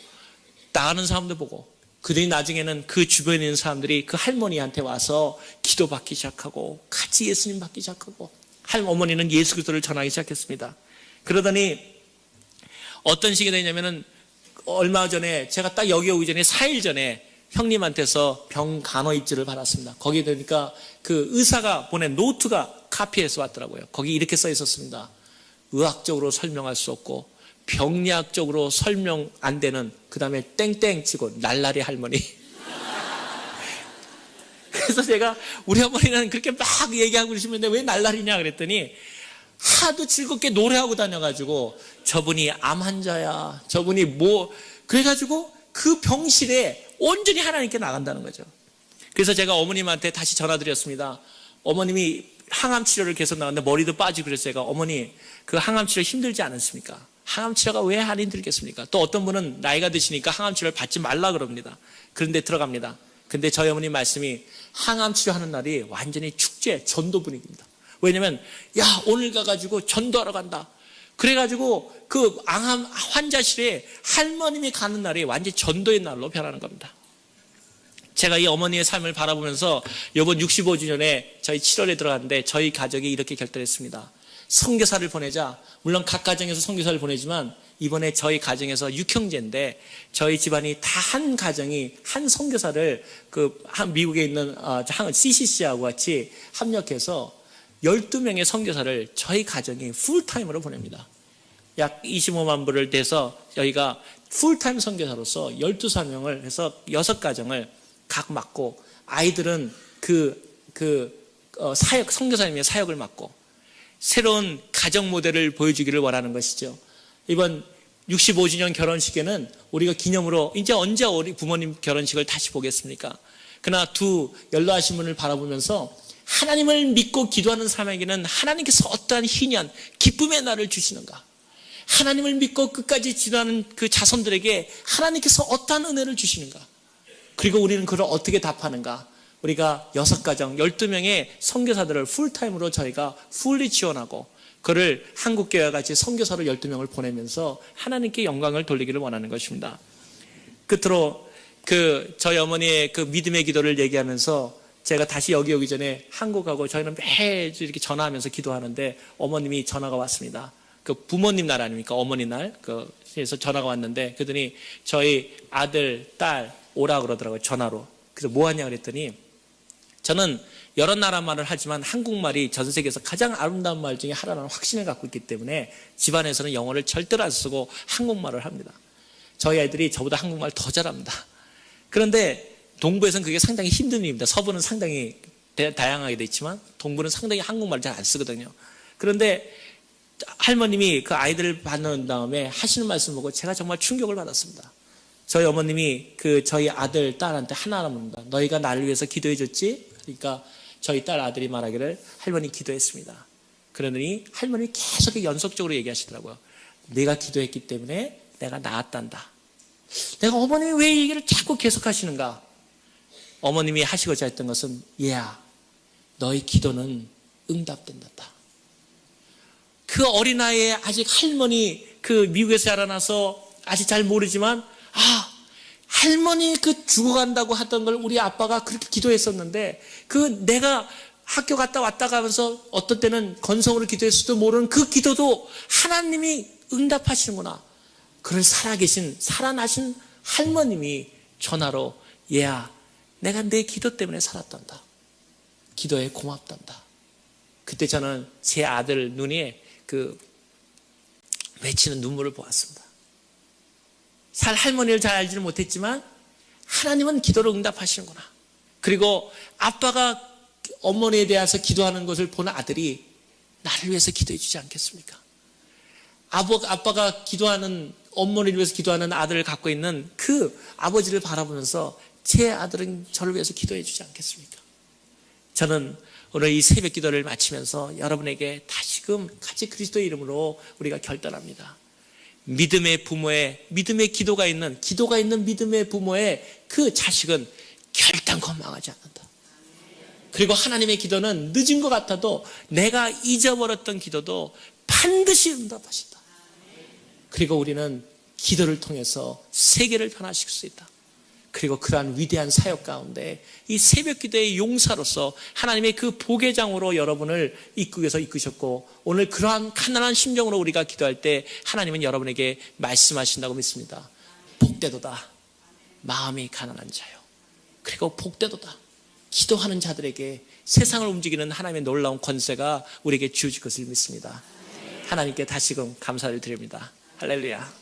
나가는 사람들 보고 그들이 나중에는 그 주변에 있는 사람들이 그 할머니한테 와서 기도받기 시작하고 같이 예수님 받기 시작하고 어머니는 예수 그리스도를 전하기 시작했습니다. 그러더니 어떤 식이 되냐면은 얼마 전에 제가 딱 여기 오기 전에 4일 전에 형님한테서 병 간호 입지를 받았습니다. 거기에 되니까 그 의사가 보낸 노트가 카피해서 왔더라고요. 거기 이렇게 써 있었습니다. 의학적으로 설명할 수 없고 병리학적으로 설명 안 되는 그 다음에 땡땡 치고 날라리 할머니. 그래서 제가 우리 어머니는 그렇게 막 얘기하고 그러시는데 왜 날라리냐 그랬더니 하도 즐겁게 노래하고 다녀가지고 저분이 암 환자야 저분이 뭐 그래가지고 그 병실에 온전히 하나님께 나간다는 거죠. 그래서 제가 어머님한테 다시 전화드렸습니다. 어머님이 항암 치료를 계속 나갔는데 머리도 빠지고 그래서 제가 어머니 그 항암 치료 힘들지 않으십니까? 항암 치료가 왜 안 힘들겠습니까? 또 어떤 분은 나이가 드시니까 항암 치료를 받지 말라 그럽니다. 그런데 들어갑니다. 근데 저희 어머니 말씀이 항암 치료하는 날이 완전히 축제 전도 분위기입니다. 왜냐면 야 오늘 가가지고 전도하러 간다. 그래가지고 그 암 환자실에 할머님이 가는 날이 완전히 전도의 날로 변하는 겁니다. 제가 이 어머니의 삶을 바라보면서 이번 65주년에 저희 7월에 들어갔는데 저희 가족이 이렇게 결단했습니다. 선교사를 보내자. 물론 각 가정에서 선교사를 보내지만 이번에 저희 가정에서 6형제인데 저희 집안이 다 한 가정이 한 선교사를 미국에 있는 CCC하고 같이 합력해서 12명의 선교사를 저희 가정이 풀타임으로 보냅니다. 약 25만 불을 대서 저희가 풀타임 선교사로서 12사명을 해서 6가정을 각 맡고 아이들은 사역, 선교사님의 사역을 맡고 새로운 가정 모델을 보여주기를 원하는 것이죠. 이번 65주년 결혼식에는 우리가 기념으로 이제 언제 우리 부모님 결혼식을 다시 보겠습니까? 그러나 두 연로하신 분을 바라보면서 하나님을 믿고 기도하는 사람에게는 하나님께서 어떠한 희년, 기쁨의 날을 주시는가? 하나님을 믿고 끝까지 지도하는 그 자손들에게 하나님께서 어떠한 은혜를 주시는가? 그리고 우리는 그걸 어떻게 답하는가? 우리가 6가정, 12명의 선교사들을 풀타임으로 저희가 풀리 지원하고 그를 한국교회와 같이 선교사로 12명을 보내면서 하나님께 영광을 돌리기를 원하는 것입니다. 끝으로 저희 어머니의 그 믿음의 기도를 얘기하면서 제가 다시 여기 오기 전에 한국하고 저희는 매주 이렇게 전화하면서 기도하는데 어머님이 전화가 왔습니다. 그 부모님 날 아닙니까? 어머니 날. 그래서 전화가 왔는데 그랬더니 저희 아들, 딸 오라 그러더라고요. 전화로. 그래서 뭐 하냐 그랬더니 저는 여러 나라 말을 하지만 한국말이 전 세계에서 가장 아름다운 말 중에 하나라는 확신을 갖고 있기 때문에 집안에서는 영어를 절대로 안 쓰고 한국말을 합니다. 저희 아이들이 저보다 한국말 더 잘합니다. 그런데 동부에서는 그게 상당히 힘든 일입니다. 서부는 상당히 다양하게 돼 있지만 동부는 상당히 한국말을 잘 안 쓰거든요. 그런데 할머님이 그 아이들을 받는 다음에 하시는 말씀 보고 제가 정말 충격을 받았습니다. 저희 어머님이 저희 아들, 딸한테 하나하나 묻는다. 너희가 나를 위해서 기도해 줬지? 그러니까 저희 딸 아들이 말하기를 할머니 기도했습니다. 그러더니 할머니 계속 연속적으로 얘기하시더라고요. 내가 기도했기 때문에 내가 나았단다. 내가 어머님이 왜 이 얘기를 자꾸 계속 하시는가? 어머님이 하시고자 했던 것은 얘야, 너의 기도는 응답된다. 그 어린아이의 아직 할머니 미국에서 자라나서 아직 잘 모르지만 할머니 죽어간다고 하던 걸 우리 아빠가 그렇게 기도했었는데 내가 학교 갔다 왔다가 하면서 어떤 때는 건성으로 기도했을지도 모르는 그 기도도 하나님이 응답하시는구나. 그를 살아나신 할머님이 전화로 얘야, 내가 내 기도 때문에 살았단다. 기도에 고맙단다. 그때 저는 제 아들 눈에 맺히는 눈물을 보았습니다. 할머니를 잘 알지는 못했지만 하나님은 기도를 응답하시는구나. 그리고 아빠가 어머니에 대해서 기도하는 것을 본 아들이 나를 위해서 기도해 주지 않겠습니까? 아빠가 기도하는 어머니를 위해서 기도하는 아들을 갖고 있는 그 아버지를 바라보면서 제 아들은 저를 위해서 기도해 주지 않겠습니까? 저는 오늘 이 새벽 기도를 마치면서 여러분에게 다시금 같이 그리스도의 이름으로 우리가 결단합니다. 믿음의 부모의 믿음의 기도가 있는 믿음의 부모의 그 자식은 결단코 망하지 않는다. 그리고 하나님의 기도는 늦은 것 같아도 내가 잊어버렸던 기도도 반드시 응답하신다. 그리고 우리는 기도를 통해서 세계를 변화시킬 수 있다. 그리고 그러한 위대한 사역 가운데 이 새벽 기도의 용사로서 하나님의 그 보배장으로 여러분을 이끌어서 이끄셨고 오늘 그러한 가난한 심정으로 우리가 기도할 때 하나님은 여러분에게 말씀하신다고 믿습니다. 복되도다 마음이 가난한 자요. 그리고 복되도다 기도하는 자들에게 세상을 움직이는 하나님의 놀라운 권세가 우리에게 주어질 것을 믿습니다. 하나님께 다시금 감사를 드립니다. 할렐루야.